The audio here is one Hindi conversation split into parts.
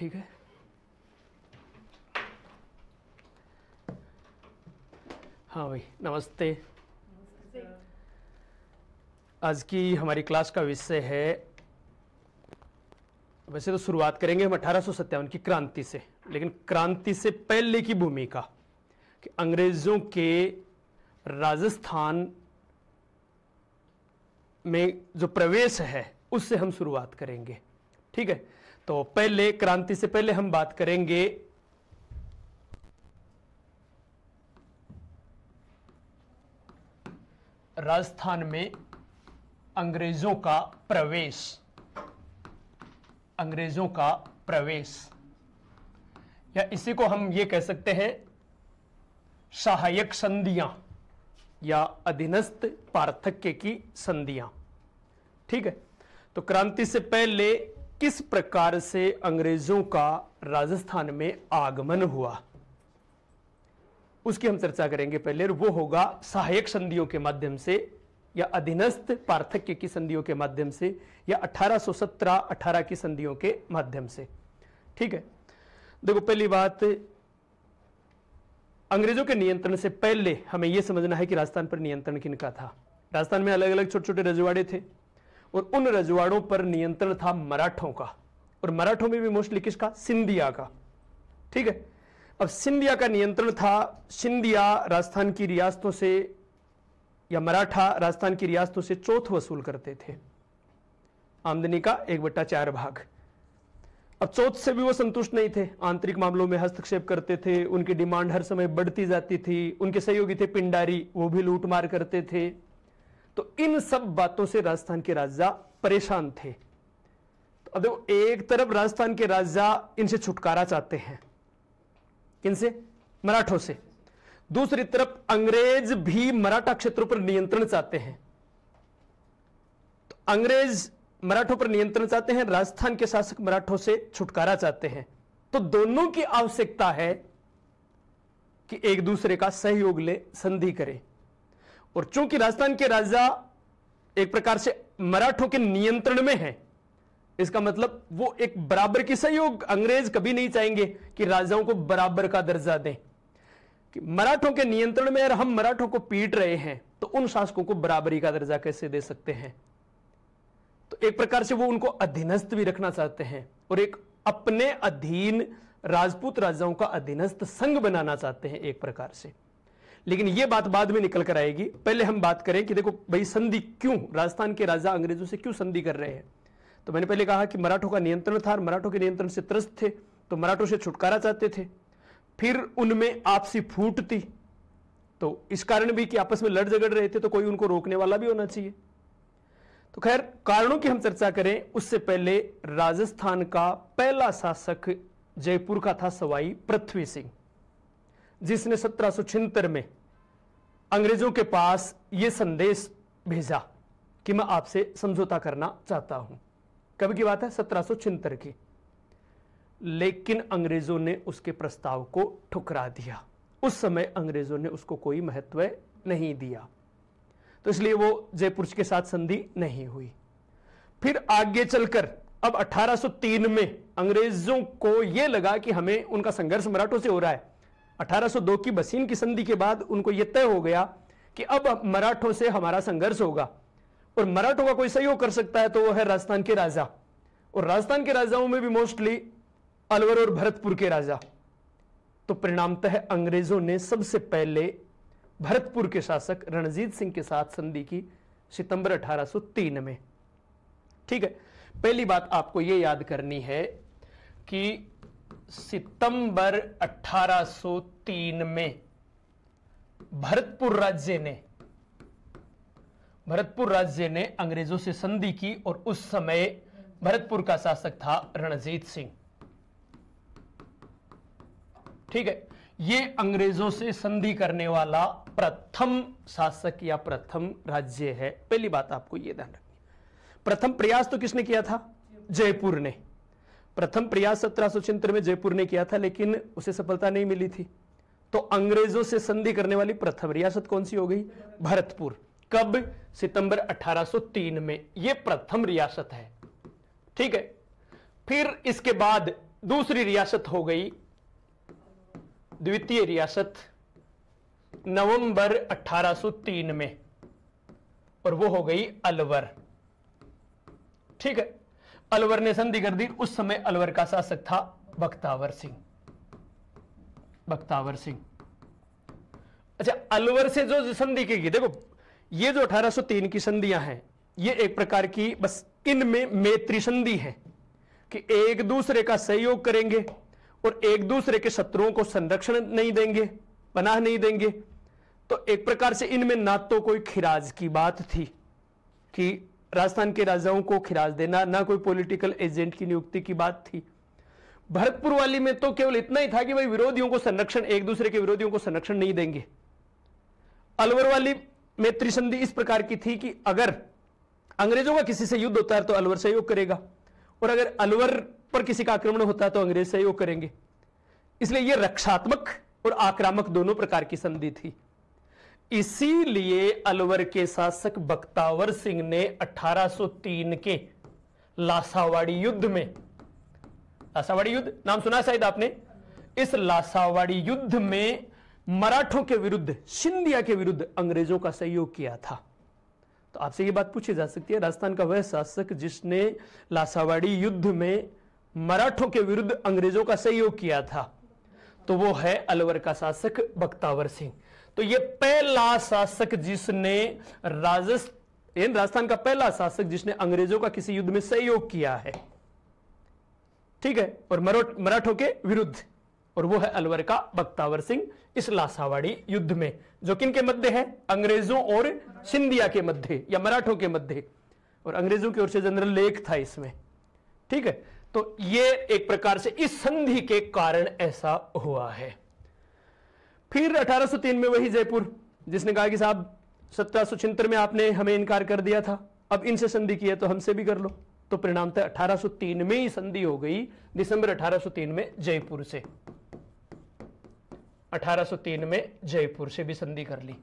ठीक है। हाँ भाई नमस्ते। आज की हमारी क्लास का विषय है, वैसे तो शुरुआत करेंगे हम 1857 की क्रांति से, लेकिन क्रांति से पहले की भूमिका कि अंग्रेजों के राजस्थान में जो प्रवेश है उससे हम शुरुआत करेंगे। ठीक है, तो पहले क्रांति से पहले हम बात करेंगे राजस्थान में अंग्रेजों का प्रवेश। अंग्रेजों का प्रवेश, या इसी को हम ये कह सकते हैं सहायक संधियां या अधीनस्थ पार्थक्य की संधियां। ठीक है, तो क्रांति से पहले किस प्रकार से अंग्रेजों का राजस्थान में आगमन हुआ उसकी हम चर्चा करेंगे पहले, और वो होगा सहायक संधियों के माध्यम से या अधीनस्थ पार्थक्य की संधियों के माध्यम से या 1817-18 की संधियों के माध्यम से। ठीक है, देखो पहली बात, अंग्रेजों के नियंत्रण से पहले हमें यह समझना है कि राजस्थान पर नियंत्रण किनका था। राजस्थान में अलग अलग छोटे छोटे रजवाड़े थे और उन रजवाड़ों पर नियंत्रण था मराठों का, और मराठों में भी मोस्टली किसका? सिंधिया का। ठीक है, अब सिंधिया का नियंत्रण था। सिंधिया राजस्थान की रियासतों से या मराठा राजस्थान की रियासतों से चौथ वसूल करते थे, आमदनी का 1/4 भाग। अब चौथ से भी वो संतुष्ट नहीं थे, आंतरिक मामलों में हस्तक्षेप करते थे, उनकी डिमांड हर समय बढ़ती जाती थी। उनके सहयोगी थे पिंडारी, वो भी लूटमार करते थे। तो इन सब बातों से राजस्थान के राजा परेशान थे। तो अब देखो, एक तरफ राजस्थान के राजा इनसे छुटकारा चाहते हैं, किनसे? मराठों से। दूसरी तरफ अंग्रेज भी मराठा क्षेत्रों पर नियंत्रण चाहते हैं। तो अंग्रेज मराठों पर नियंत्रण चाहते हैं, राजस्थान के शासक मराठों से छुटकारा चाहते हैं। तो दोनों की आवश्यकता है कि एक दूसरे का सहयोग ले, संधि करें। और चूंकि राजस्थान के राजा एक प्रकार से मराठों के नियंत्रण में हैं, इसका मतलब वो एक बराबर की सहयोग, अंग्रेज कभी नहीं चाहेंगे कि राजाओं को बराबर का दर्जा दें, कि मराठों के नियंत्रण में और हम मराठों को पीट रहे हैं तो उन शासकों को बराबरी का दर्जा कैसे दे सकते हैं। तो एक प्रकार से वो उनको अधीनस्थ भी रखना चाहते हैं और एक अपने अधीन राजपूत राजाओं का अधीनस्थ संघ बनाना चाहते हैं एक प्रकार से। लेकिन यह बात बाद में निकल कर आएगी। पहले हम बात करें कि देखो भाई, संधि क्यों, राजस्थान के राजा अंग्रेजों से क्यों संधि कर रहे हैं। तो मैंने पहले कहा कि मराठों का नियंत्रण था, मराठों के नियंत्रण से त्रस्त थे, तो मराठों से छुटकारा चाहते थे। फिर उनमें आपसी फूट थी, तो इस कारण भी कि आपस में लड़ झगड़ रहे थे, तो कोई उनको रोकने वाला भी होना चाहिए। तो खैर, कारणों की हम चर्चा करें उससे पहले राजस्थान का पहला शासक जयपुर का था सवाई पृथ्वी सिंह, जिसने 1776 में अंग्रेजों के पास यह संदेश भेजा कि मैं आपसे समझौता करना चाहता हूं। कब की बात है? 1776 की। लेकिन अंग्रेजों ने उसके प्रस्ताव को ठुकरा दिया। उस समय अंग्रेजों ने उसको कोई महत्व नहीं दिया, तो इसलिए वो जयपुर के साथ संधि नहीं हुई। फिर आगे चलकर अब 1803 में अंग्रेजों को यह लगा कि हमें उनका संघर्ष मराठों से हो रहा है। 1802 की बसीन की संधि के बाद उनको यह तय हो गया कि अब मराठों से हमारा संघर्ष होगा, और मराठों का कोई सहयोग कर सकता है तो वो है राजस्थान के राजा, और राजस्थान के राजाओं में भी मोस्टली अलवर और भरतपुर के राजा। तो परिणामतः अंग्रेजों ने सबसे पहले भरतपुर के शासक रणजीत सिंह के साथ संधि की सितंबर 1803 में। ठीक है, पहली बात आपको यह याद करनी है कि सितंबर 1803 में भरतपुर राज्य ने अंग्रेजों से संधि की, और उस समय भरतपुर का शासक था रणजीत सिंह। ठीक है, यह अंग्रेजों से संधि करने वाला प्रथम शासक या प्रथम राज्य है। पहली बात आपको यह ध्यान रखनी। प्रथम प्रयास तो किसने किया था? जयपुर ने। प्रथम प्रयास 1776 में जयपुर ने किया था, लेकिन उसे सफलता नहीं मिली थी। तो अंग्रेजों से संधि करने वाली प्रथम रियासत कौन सी हो गई? भरतपुर। कब? सितंबर 1803 में। यह प्रथम रियासत है। ठीक है, फिर इसके बाद दूसरी रियासत हो गई द्वितीय रियासत नवंबर 1803 में, और वो हो गई अलवर। ठीक है, अलवर ने संधि कर दी। उस समय अलवर का शासक था बख्तावर सिंह। बख्तावर सिंह। अच्छा, अलवर से जो संधि की, देखो ये जो 1803 की संधियां हैं, ये एक प्रकार की बस इनमें मैत्री संधि है कि एक दूसरे का सहयोग करेंगे और एक दूसरे के शत्रुओं को संरक्षण नहीं देंगे, पनाह नहीं देंगे। तो एक प्रकार से इनमें ना तो कोई खिराज की बात थी कि राजस्थान के राजाओं को खिराज देना, ना कोई पॉलिटिकल एजेंट की नियुक्ति की बात थी। भरतपुर वाली में तो केवल इतना ही था कि भाई विरोधियों को संरक्षण, एक दूसरे के विरोधियों को संरक्षण नहीं देंगे। अलवर वाली मैत्री संधि इस प्रकार की थी कि अगर अंग्रेजों का किसी से युद्ध होता है तो अलवर सहयोग करेगा, और अगर अलवर पर किसी का आक्रमण होता है तो अंग्रेज सहयोग करेंगे। इसलिए यह रक्षात्मक और आक्रामक दोनों प्रकार की संधि थी। इसीलिए अलवर के शासक बख्तावर सिंह ने 1803 के लासावाड़ी युद्ध में, लासावाड़ी युद्ध नाम सुना शायद आपने, इस लासावाड़ी युद्ध में मराठों के विरुद्ध, सिंधिया के विरुद्ध अंग्रेजों का सहयोग किया था। तो आपसे यह बात पूछी जा सकती है, राजस्थान का वह शासक जिसने लासावाड़ी युद्ध में मराठों के विरुद्ध अंग्रेजों का सहयोग किया था, तो वो है अलवर का शासक बख्तावर सिंह। तो ये पहला शासक जिसने राजस्थान का पहला शासक जिसने अंग्रेजों का किसी युद्ध में सहयोग किया है, ठीक है, और मराठों के विरुद्ध, और वो है अलवर का बख्तावर सिंह इस लासावाड़ी युद्ध में, जो किनके मध्य है, अंग्रेजों और सिंधिया के मध्य या मराठों के मध्य, और अंग्रेजों की ओर से जनरल लेक था इसमें। ठीक है, तो ये एक प्रकार से इस संधि के कारण ऐसा हुआ है। फिर 1803 में वही जयपुर, जिसने कहा कि साहब 1776 में आपने हमें इनकार कर दिया था, अब इनसे संधि की है तो हमसे भी कर लो। तो परिणाम था 1803 में ही संधि हो गई, दिसंबर 1803 में जयपुर से। 1803 में जयपुर से भी संधि कर ली।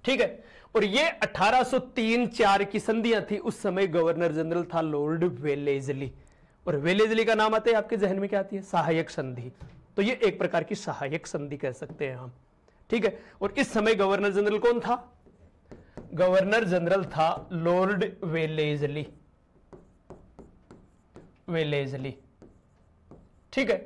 ठीक है, और ये 1803-4 की संधियां थी। उस समय गवर्नर जनरल था लॉर्ड वेलेजली, और वेलेजली का नाम आते हैं आपके जहन में क्या आती है, सहायक संधि। तो ये एक प्रकार की सहायक संधि कह सकते हैं हम। ठीक है, और इस समय गवर्नर जनरल कौन था, गवर्नर जनरल था लॉर्ड वेलेजली। वेलेजली, ठीक है,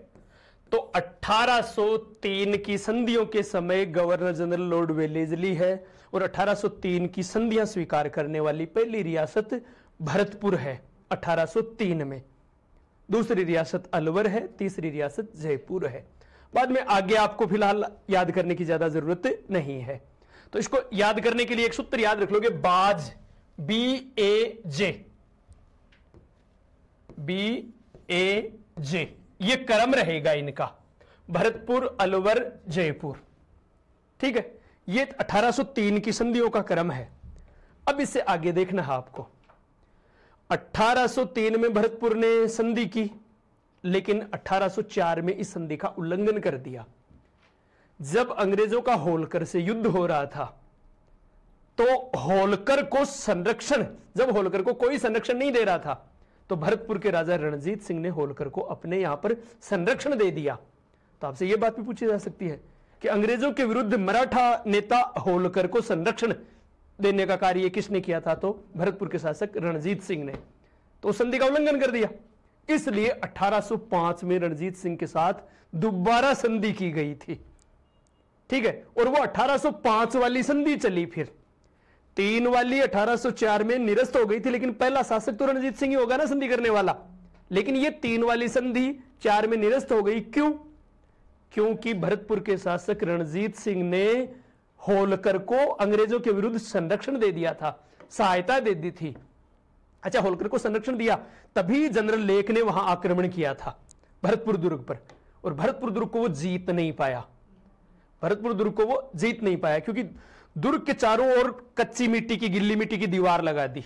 तो 1803 की संधियों के समय गवर्नर जनरल लॉर्ड वेलेजली है, और 1803 की संधियां स्वीकार करने वाली पहली रियासत भरतपुर है 1803 में, दूसरी रियासत अलवर है, तीसरी रियासत जयपुर है। बाद में आगे आपको फिलहाल याद करने की ज्यादा जरूरत नहीं है। तो इसको याद करने के लिए एक सूत्र याद रख लोगे, बाज, BAJ, BAJ, ये क्रम रहेगा इनका, भरतपुर, अलवर, जयपुर। ठीक है, ये 1803 की संधियों का क्रम है। अब इससे आगे देखना है आपको, 1803 में भरतपुर ने संधि की, लेकिन 1804 में इस संधि का उल्लंघन कर दिया। जब अंग्रेजों का होलकर से युद्ध हो रहा था, तो होलकर को संरक्षण, जब होलकर को कोई संरक्षण नहीं दे रहा था, तो भरतपुर के राजा रणजीत सिंह ने होलकर को अपने यहां पर संरक्षण दे दिया। तो आपसे यह बात भी पूछी जा सकती है कि अंग्रेजों के विरुद्ध मराठा नेता होलकर को संरक्षण देने का कार्य किसने किया था, तो भरतपुर के शासक रणजीत सिंह ने। तो संधि का उल्लंघन कर दिया, इसलिए 1805 में रणजीत सिंह के साथ दोबारा संधि की गई थी। ठीक है, और वो 1805 वाली संधि चली। फिर 3 वाली 1804 में निरस्त हो गई थी, लेकिन पहला शासक तो रणजीत सिंह ही होगा ना संधि करने वाला। लेकिन ये 3 वाली संधि 4 में निरस्त हो गई। क्यों? क्योंकि भरतपुर के शासक रणजीत सिंह ने होलकर को अंग्रेजों के विरुद्ध संरक्षण दे दिया था, सहायता दे दी थी। अच्छा, होलकर को संरक्षण दिया, तभी जनरल लेक ने वहां आक्रमण किया था भरतपुर दुर्ग पर, और भरतपुर दुर्ग को वो जीत नहीं पाया। भरतपुर दुर्ग को वो जीत नहीं पाया क्योंकि दुर्ग के चारों ओर कच्ची मिट्टी की, गिल्ली मिट्टी की दीवार लगा दी।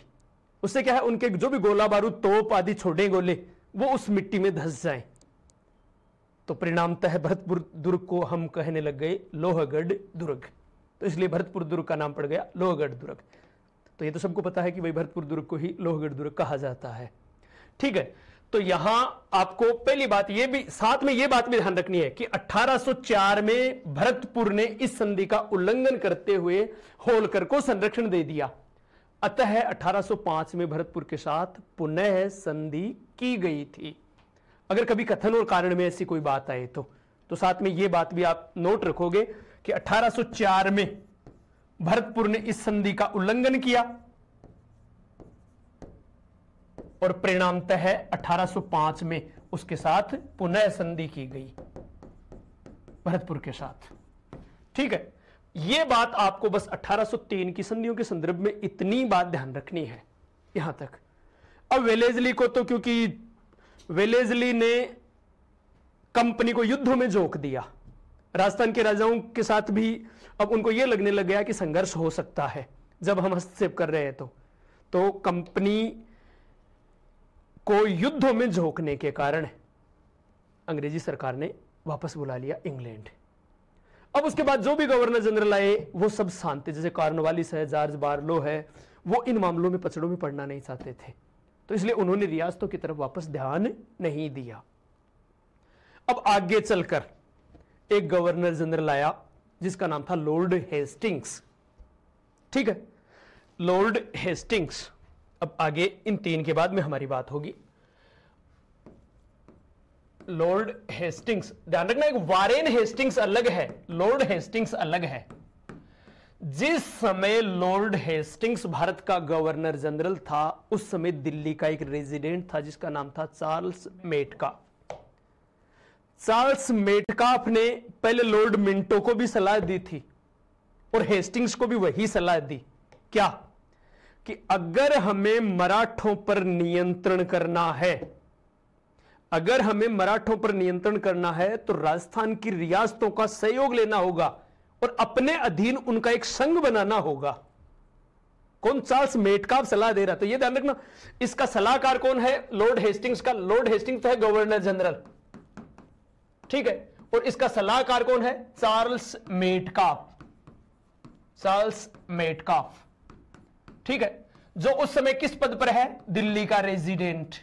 उससे क्या है, उनके जो भी गोला बारूद, तोप आदि छोटे गोले, वो उस मिट्टी में धंस जाएं। तो परिणामतः भरतपुर दुर्ग को हम कहने लग गए लोहगढ़ दुर्ग, तो इसलिए भरतपुर दुर्ग का नाम पड़ गया लोहगढ़ दुर्ग। तो ये तो सबको पता है कि भाई भरतपुर दुर्ग को ही लोहगढ़ दुर्ग कहा जाता है। ठीक है, तो यहां आपको पहली बात ये भी साथ में ये बात भी ध्यान रखनी है कि 1804 में भरतपुर ने इस संधि का उल्लंघन करते हुए होलकर को संरक्षण दे दिया। अतः 1805 में भरतपुर के साथ पुनः संधि की गई थी। अगर कभी कथन और कारण में ऐसी कोई बात आए तो साथ में यह बात भी आप नोट रखोगे कि 1804 में भरतपुर ने इस संधि का उल्लंघन किया और परिणामतः 1805 में उसके साथ पुनः संधि की गई भरतपुर के साथ। ठीक है, यह बात आपको बस 1803 की संधियों के संदर्भ में इतनी बात ध्यान रखनी है यहां तक। अब वेलेस्ली को तो क्योंकि वेलेस्ली ने कंपनी को युद्धों में झोंक दिया, राजस्थान के राजाओं के साथ भी अब उनको यह लगने लग गया कि संघर्ष हो सकता है जब हम हस्तक्षेप कर रहे हैं तो कंपनी को युद्धों में झोंकने के कारण अंग्रेजी सरकार ने वापस बुला लिया इंग्लैंड। अब उसके बाद जो भी गवर्नर जनरल आए वो सब शांत थे, जैसे कॉर्नवालिस है, जॉर्ज बार्लो है, वो इन मामलों में पचड़ों में पड़ना नहीं चाहते थे, तो इसलिए उन्होंने रियासतों की तरफ वापस ध्यान नहीं दिया। अब आगे चलकर एक गवर्नर जनरल आया जिसका नाम था लॉर्ड हेस्टिंग्स। ठीक है, लॉर्ड हेस्टिंग्स। अब आगे इन तीन के बाद में हमारी बात होगी। लॉर्ड हेस्टिंग्स, ध्यान रखना, एक वारेन हेस्टिंग्स अलग है, लॉर्ड हेस्टिंग्स अलग है। जिस समय लॉर्ड हेस्टिंग्स भारत का गवर्नर जनरल था उस समय दिल्ली का एक रेजिडेंट था जिसका नाम था चार्ल्स मेटका। चार्ल्स मेटकाफ ने पहले लॉर्ड मिंटो को भी सलाह दी थी और हेस्टिंग्स को भी वही सलाह दी, क्या कि अगर हमें मराठों पर नियंत्रण करना है, अगर हमें मराठों पर नियंत्रण करना है तो राजस्थान की रियासतों का सहयोग लेना होगा और अपने अधीन उनका एक संघ बनाना होगा। कौन? चार्ल्स मेटकाफ सलाह दे रहा। तो यह ध्यान रखना, इसका सलाहकार कौन है? लॉर्ड हेस्टिंग्स का। लॉर्ड हेस्टिंग्स तो है गवर्नर जनरल, ठीक है, और इसका सलाहकार कौन है? Charles Metcalfe. चार्ल्स मेटकाफ, ठीक है, जो उस समय किस पद पर है? दिल्ली का रेजिडेंट,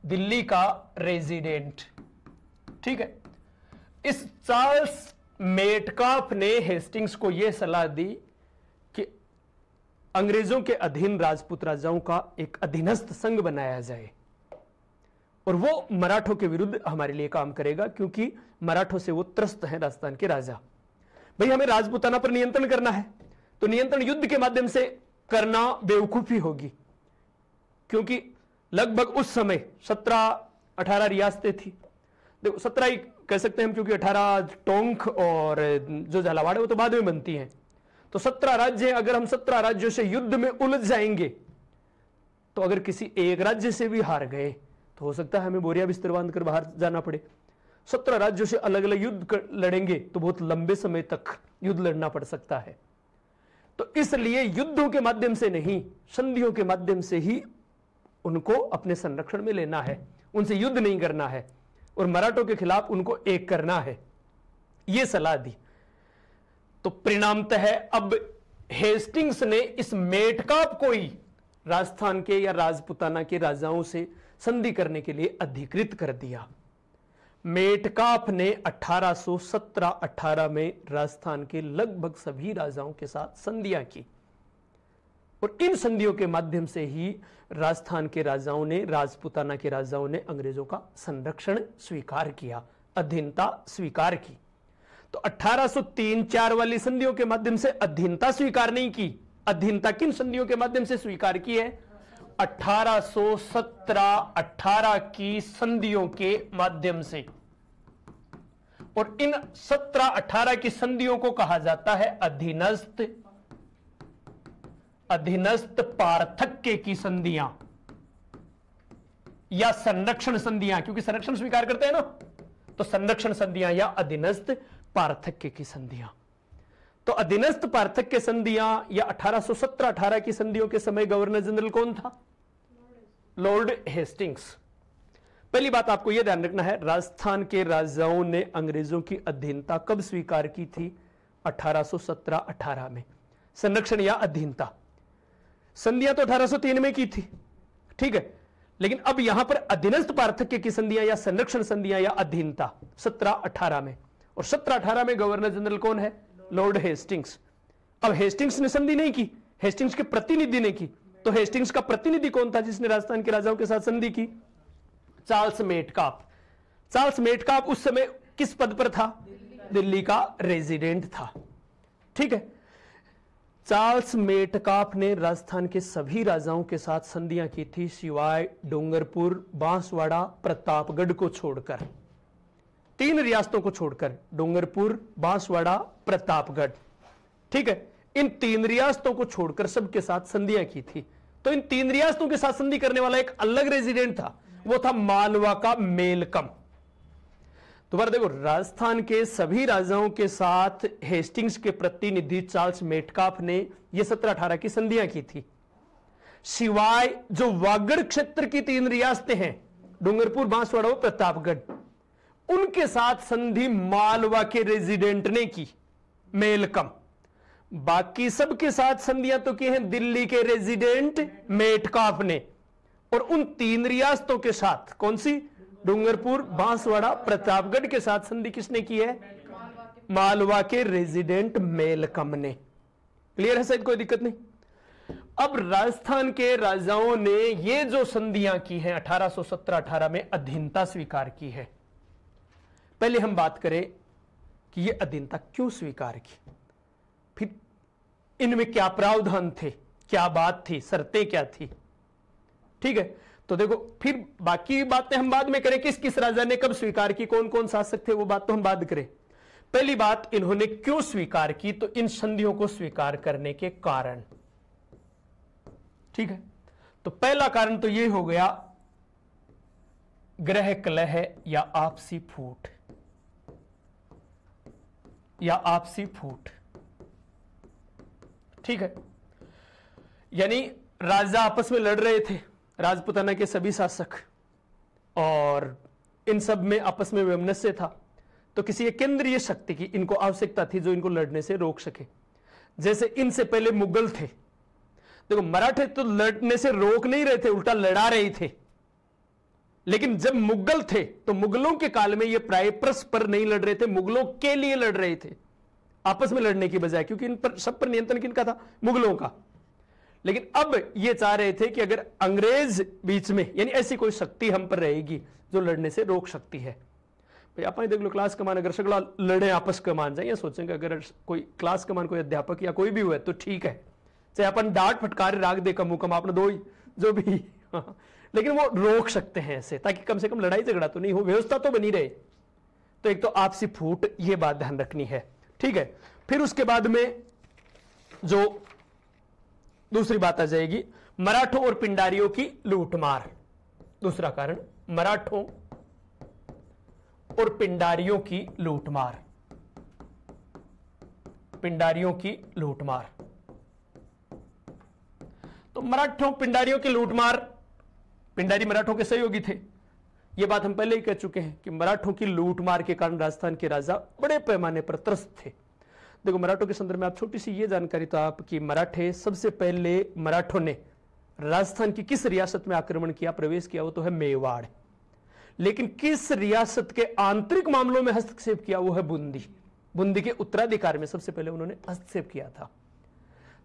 दिल्ली का रेजिडेंट। ठीक है, इस चार्ल्स मेटकाफ ने हेस्टिंग्स को यह सलाह दी कि अंग्रेजों के अधीन राजपूत राजाओं का एक अधीनस्थ संघ बनाया जाए और वो मराठों के विरुद्ध हमारे लिए काम करेगा, क्योंकि मराठों से वो त्रस्त हैं राजस्थान के राजा। भाई हमें राजपूताना पर नियंत्रण करना है तो नियंत्रण युद्ध के माध्यम से करना बेवकूफी होगी, क्योंकि लगभग उस समय 17-18 रियासतें थी। देखो 17 ही कह सकते हैं हम, क्योंकि 18 टोंक और जो झालावाड़ है वो तो बाद में बनती हैं। तो 17 राज्य हैं। अगर हम 17 राज्यों से युद्ध में उलझ जाएंगे तो अगर किसी एक राज्य से भी हार गए तो हो सकता है हमें बोरिया बिस्तर बांध कर बाहर जाना पड़े। 17 राज्यों से अलग अलग युद्ध लड़ेंगे तो बहुत लंबे समय तक युद्ध लड़ना पड़ सकता है। तो इसलिए युद्धों के माध्यम से नहीं, संधियों के माध्यम से ही उनको अपने संरक्षण में लेना है, उनसे युद्ध नहीं करना है और मराठों के खिलाफ उनको एक करना है, यह सलाह दी। तो परिणामतः अब हेस्टिंग्स ने इस मेटकाफ को ही राजस्थान के या राजपुताना के राजाओं से संधि करने के लिए अधिकृत कर दिया। मेटकाफ ने 1817-18 में राजस्थान के लगभग सभी राजाओं के साथ संधियां की और इन संधियों के माध्यम से ही राजस्थान के राजाओं ने, राजपुताना के राजाओं ने अंग्रेजों का संरक्षण स्वीकार किया, अधीनता स्वीकार की। तो 1803-4 वाली संधियों के माध्यम से अधीनता स्वीकार नहीं की। अधीनता किन संधियों के माध्यम से स्वीकार की है? 1817-18 की संधियों के माध्यम से। और इन 17-18 की संधियों को कहा जाता है अधीनस्थ पार्थक्य की संधियां या संरक्षण संधियां, क्योंकि संरक्षण स्वीकार करते हैं ना, तो संरक्षण संधियां या अधीनस्थ पार्थक्य की संधियां। तो अधीनस्थ पार्थक्य संधियां या 1817-18 की संधियों के समय गवर्नर जनरल कौन था? Lord Hastings. पहली बात आपको यह ध्यान रखना है, राजस्थान के राजाओं ने अंग्रेजों की अधीनता कब स्वीकार की थी? 1817-18 में। संरक्षण या अधीनता संधियां तो 1803 में की थी, ठीक है, लेकिन अब यहां पर अधीनस्थ पार्थक्य की संधियां या संरक्षण संधियां या अधीनता 17-18 में, और 17-18 में गवर्नर जनरल कौन है? Lord Hastings. अब हेस्टिंग्स ने संधि नहीं की, हेस्टिंग्स के प्रतिनिधि ने की। तो हेस्टिंग्स का प्रतिनिधि कौन था जिसने राजस्थान के राजाओं के साथ संधि की? Charles Metcalfe. चार्ल्स मेटकाफ उस समय किस पद पर था? दिल्ली का रेजिडेंट था। ठीक है, चार्ल्स मेटकाफ ने राजस्थान के सभी राजाओं के साथ संधियां की थी सिवाय डूंगरपुर, बांसवाड़ा, प्रतापगढ़ को छोड़कर। 3 रियासतों को छोड़कर, डूंगरपुर, बांसवाड़ा, प्रतापगढ़। ठीक है, इन 3 रियासतों को छोड़कर सबके साथ संधियां की थी। तो इन 3 रियासतों के साथ संधि करने वाला एक अलग रेजिडेंट था, वो था मालवा का मेलकम। दोबारा देखो, राजस्थान के सभी राजाओं के साथ हेस्टिंग्स के प्रतिनिधि चार्ल्स मेटकाफ ने यह 17-18 की संधियां की थी, सिवाय जो वागड़ क्षेत्र की 3 रियासतें हैं, डूंगरपुर, बांसवाड़ा और प्रतापगढ़, उनके साथ संधि मालवा के रेजिडेंट ने की, मेलकम। बाकी सबके साथ संधियां तो की हैं दिल्ली के रेजिडेंट मेटकाफ ने। और उन 3 रियासतों के साथ, कौन सी? डूंगरपुर, बांसवाड़ा, प्रतापगढ़ के साथ संधि किसने की है? मालवा के रेजिडेंट मेलकम ने। क्लियर है शायद, कोई दिक्कत नहीं। अब राजस्थान के राजाओं ने ये जो संधियां की हैं 1817-18 में अधीनता स्वीकार की है। पहले हम बात करें कि ये अधीनता क्यों स्वीकार की, फिर इनमें क्या प्रावधान थे, क्या बात थी, शर्तें क्या थी। ठीक है, तो देखो, फिर बाकी बातें हम बाद में करें, किस किस राजा ने कब स्वीकार की, कौन कौन शासक थे, वो बात तो हम बाद करें। पहली बात, इन्होंने क्यों स्वीकार की, तो इन संधियों को स्वीकार करने के कारण। ठीक है, तो पहला कारण तो ये हो गया गृह कलह या आपसी फूट, या आपसी फूट। ठीक है, यानी राजा आपस में लड़ रहे थे, राजपुताना के सभी शासक, और इन सब में आपस में वैमनस्य था। तो किसी एक केंद्रीय शक्ति की इनको आवश्यकता थी जो इनको लड़ने से रोक सके। जैसे इनसे पहले मुगल थे। देखो, मराठे तो लड़ने से रोक नहीं रहे थे, उल्टा लड़ा रहे थे। लेकिन जब मुगल थे तो मुगलों के काल में ये प्राय परस्पर नहीं लड़ रहे थे, मुगलों के लिए लड़ रहे थे, आपस में लड़ने की बजाय, क्योंकि इन पर सब पर नियंत्रण किनका था? मुगलों का। लेकिन अब ये चाह रहे थे कि अगर अंग्रेज बीच में, यानी ऐसी कोई शक्ति हम पर रहेगी जो लड़ने से रोक सकती है। भाई आप देख लो, क्लास कमान अगर सगला लड़े आपस कमान जाए, सोचेंगे अगर कोई क्लास कमान कोई अध्यापक या कोई भी हुआ तो ठीक है, चाहे अपन डांट फटकार राग दे कम कम आपने दो जो भी लेकिन वो रोक सकते हैं ऐसे, ताकि कम से कम लड़ाई झगड़ा तो नहीं हो, व्यवस्था तो बनी रहे। तो एक तो आपसी फूट, ये बात ध्यान रखनी है। ठीक है, फिर उसके बाद में जो दूसरी बात आ जाएगी, मराठों और पिंडारियों की लूटमार। दूसरा कारण, मराठों और पिंडारियों की लूटमार। पिंडारियों की लूटमार, तो मराठों पिंडारियों की लूटमार, पिंडारी मराठों के सहयोगी थे। यह बात हम पहले ही कह चुके हैं कि मराठों की लूटमार के कारण राजस्थान के राजा बड़े पैमाने पर त्रस्त थे। देखो, मराठों के संदर्भ में आप छोटी सी ये जानकारी तो आपकी, मराठे सबसे पहले मराठों ने राजस्थान की किस रियासत में आक्रमण किया, प्रवेश किया, वो तो है मेवाड़। लेकिन किस रियासत के आंतरिक मामलों में हस्तक्षेप किया, वो है बूंदी। बूंदी के उत्तराधिकार में सबसे पहले उन्होंने हस्तक्षेप किया था।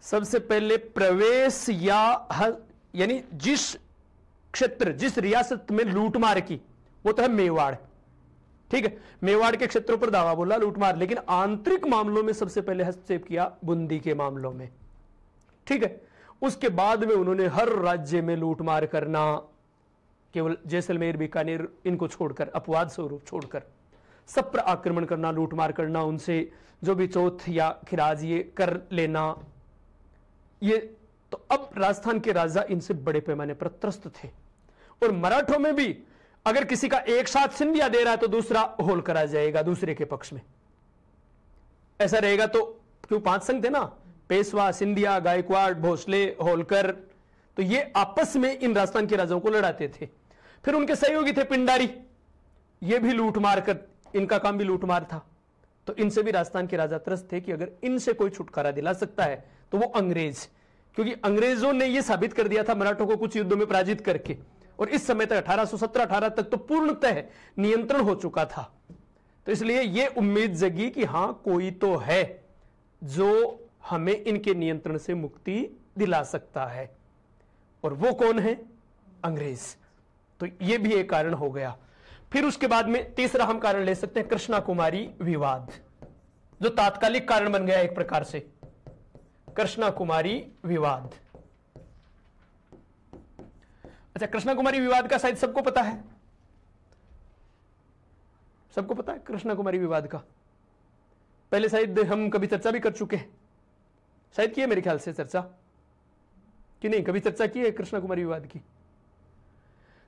सबसे पहले प्रवेश यानी जिस क्षेत्र, जिस रियासत में लूटमार की, वो तो है मेवाड़। ठीक है, मेवाड़ के क्षेत्रों पर दावा बोला लूटमार, लेकिन आंतरिक मामलों में सबसे पहले हस्तक्षेप किया बूंदी के मामलों में। ठीक है, उसके बाद में उन्होंने हर राज्य में लूटमार करना, केवल जैसलमेर, बीकानेर इनको छोड़कर, अपवाद स्वरूप छोड़कर सब पर आक्रमण करना, लूटमार करना, उनसे जो भी चौथ या खिराज ये कर लेना। ये तो अब राजस्थान के राजा इनसे बड़े पैमाने पर त्रस्त थे। और मराठों में भी अगर किसी का एक साथ सिंधिया दे रहा है तो दूसरा होल करा जाएगा दूसरे के पक्ष में, ऐसा रहेगा। तो क्यों 5 संघ थे ना, पेशवा, सिंधिया, गायकवाड़, भोसले, होलकर, तो ये आपस में इन राजस्थान के राजाओं को लड़ाते थे। फिर उनके सहयोगी थे पिंडारी, ये भी लूटमार कर, इनका काम भी लूटमार था। तो इनसे भी राजस्थान के राजा त्रस्त थे कि अगर इनसे कोई छुटकारा दिला सकता है तो वो अंग्रेज, क्योंकि अंग्रेजों ने यह साबित कर दिया था मराठों को कुछ युद्धों में पराजित करके, और इस समय तक 1817-18 तक तो पूर्णतः नियंत्रण हो चुका था। तो इसलिए यह उम्मीद जगी कि हां कोई तो है जो हमें इनके नियंत्रण से मुक्ति दिला सकता है, और वो कौन है? अंग्रेज। तो यह भी एक कारण हो गया। फिर उसके बाद में तीसरा हम कारण ले सकते हैं कृष्णा कुमारी विवाद, जो तात्कालिक कारण बन गया एक प्रकार से। कृष्णा कुमारी विवाद। अच्छा, कृष्णा कुमारी विवाद का शायद सबको पता है, सबको पता है कृष्णा कुमारी विवाद का। पहले शायद हम कभी चर्चा भी कर चुके हैं, शायद की है मेरे ख्याल से चर्चा, कि नहीं? कभी चर्चा की है कृष्णा कुमारी विवाद की?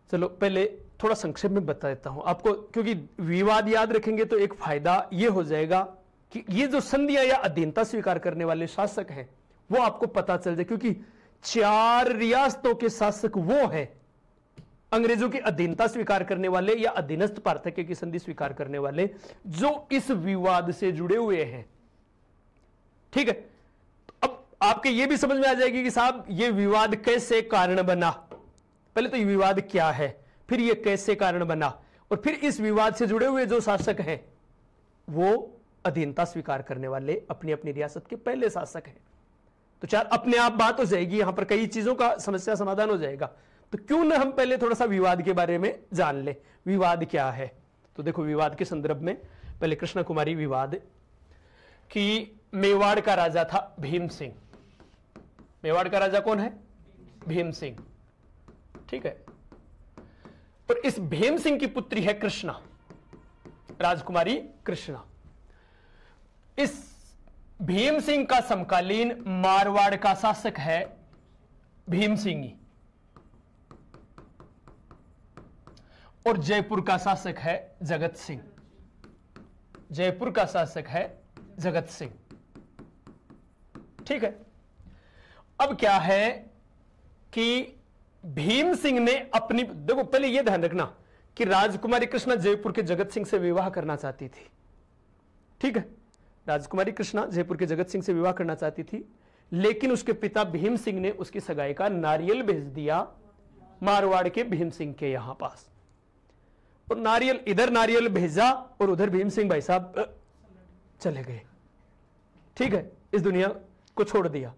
चलो पहले थोड़ा संक्षेप में बता देता हूं आपको, क्योंकि विवाद याद रखेंगे तो एक फायदा यह हो जाएगा कि ये जो संधियां या अधीनता स्वीकार करने वाले शासक हैं वो आपको पता चल जाए, क्योंकि 4 रियासतों के शासक वो हैं अंग्रेजों की अधीनता स्वीकार करने वाले या अधीनस्थ पार्थक्य की संधि स्वीकार करने वाले, जो इस विवाद से जुड़े हुए हैं। ठीक है, तो अब आपके ये भी समझ में आ जाएगी कि साहब ये विवाद कैसे कारण बना। पहले तो ये विवाद क्या है, फिर ये कैसे कारण बना, और फिर इस विवाद से जुड़े हुए जो शासक हैं वो अधीनता स्वीकार करने वाले अपनी अपनी रियासत के पहले शासक हैं। तो 4 अपने आप बात हो जाएगी, यहां पर कई चीजों का समस्या समाधान हो जाएगा। तो क्यों ना हम पहले थोड़ा सा विवाद के बारे में जान ले, विवाद क्या है। तो देखो, विवाद के संदर्भ में पहले कृष्णा कुमारी विवाद कि मेवाड़ का राजा था भीम सिंह। मेवाड़ का राजा कौन है? भीम सिंह। ठीक है, और इस भीम सिंह की पुत्री है कृष्णा, राजकुमारी कृष्णा। इस भीम सिंह का समकालीन मारवाड़ का शासक है भीम सिंह, और जयपुर का शासक है जगत सिंह। जयपुर का शासक है जगत सिंह। ठीक है, अब क्या है कि भीम सिंह ने अपनी, देखो पहले यह ध्यान रखना कि राजकुमारी कृष्णा जयपुर के जगत सिंह से विवाह करना चाहती थी। ठीक है, राजकुमारी कृष्णा जयपुर के जगत सिंह से विवाह करना चाहती थी, लेकिन उसके पिता भीम सिंह ने उसकी सगाई का नारियल भेज दिया मारवाड़ के भीम सिंह के यहां पास। और नारियल, इधर नारियल भेजा और उधर भीम सिंह भाई साहब चले गए। ठीक है, इस दुनिया को छोड़ दिया।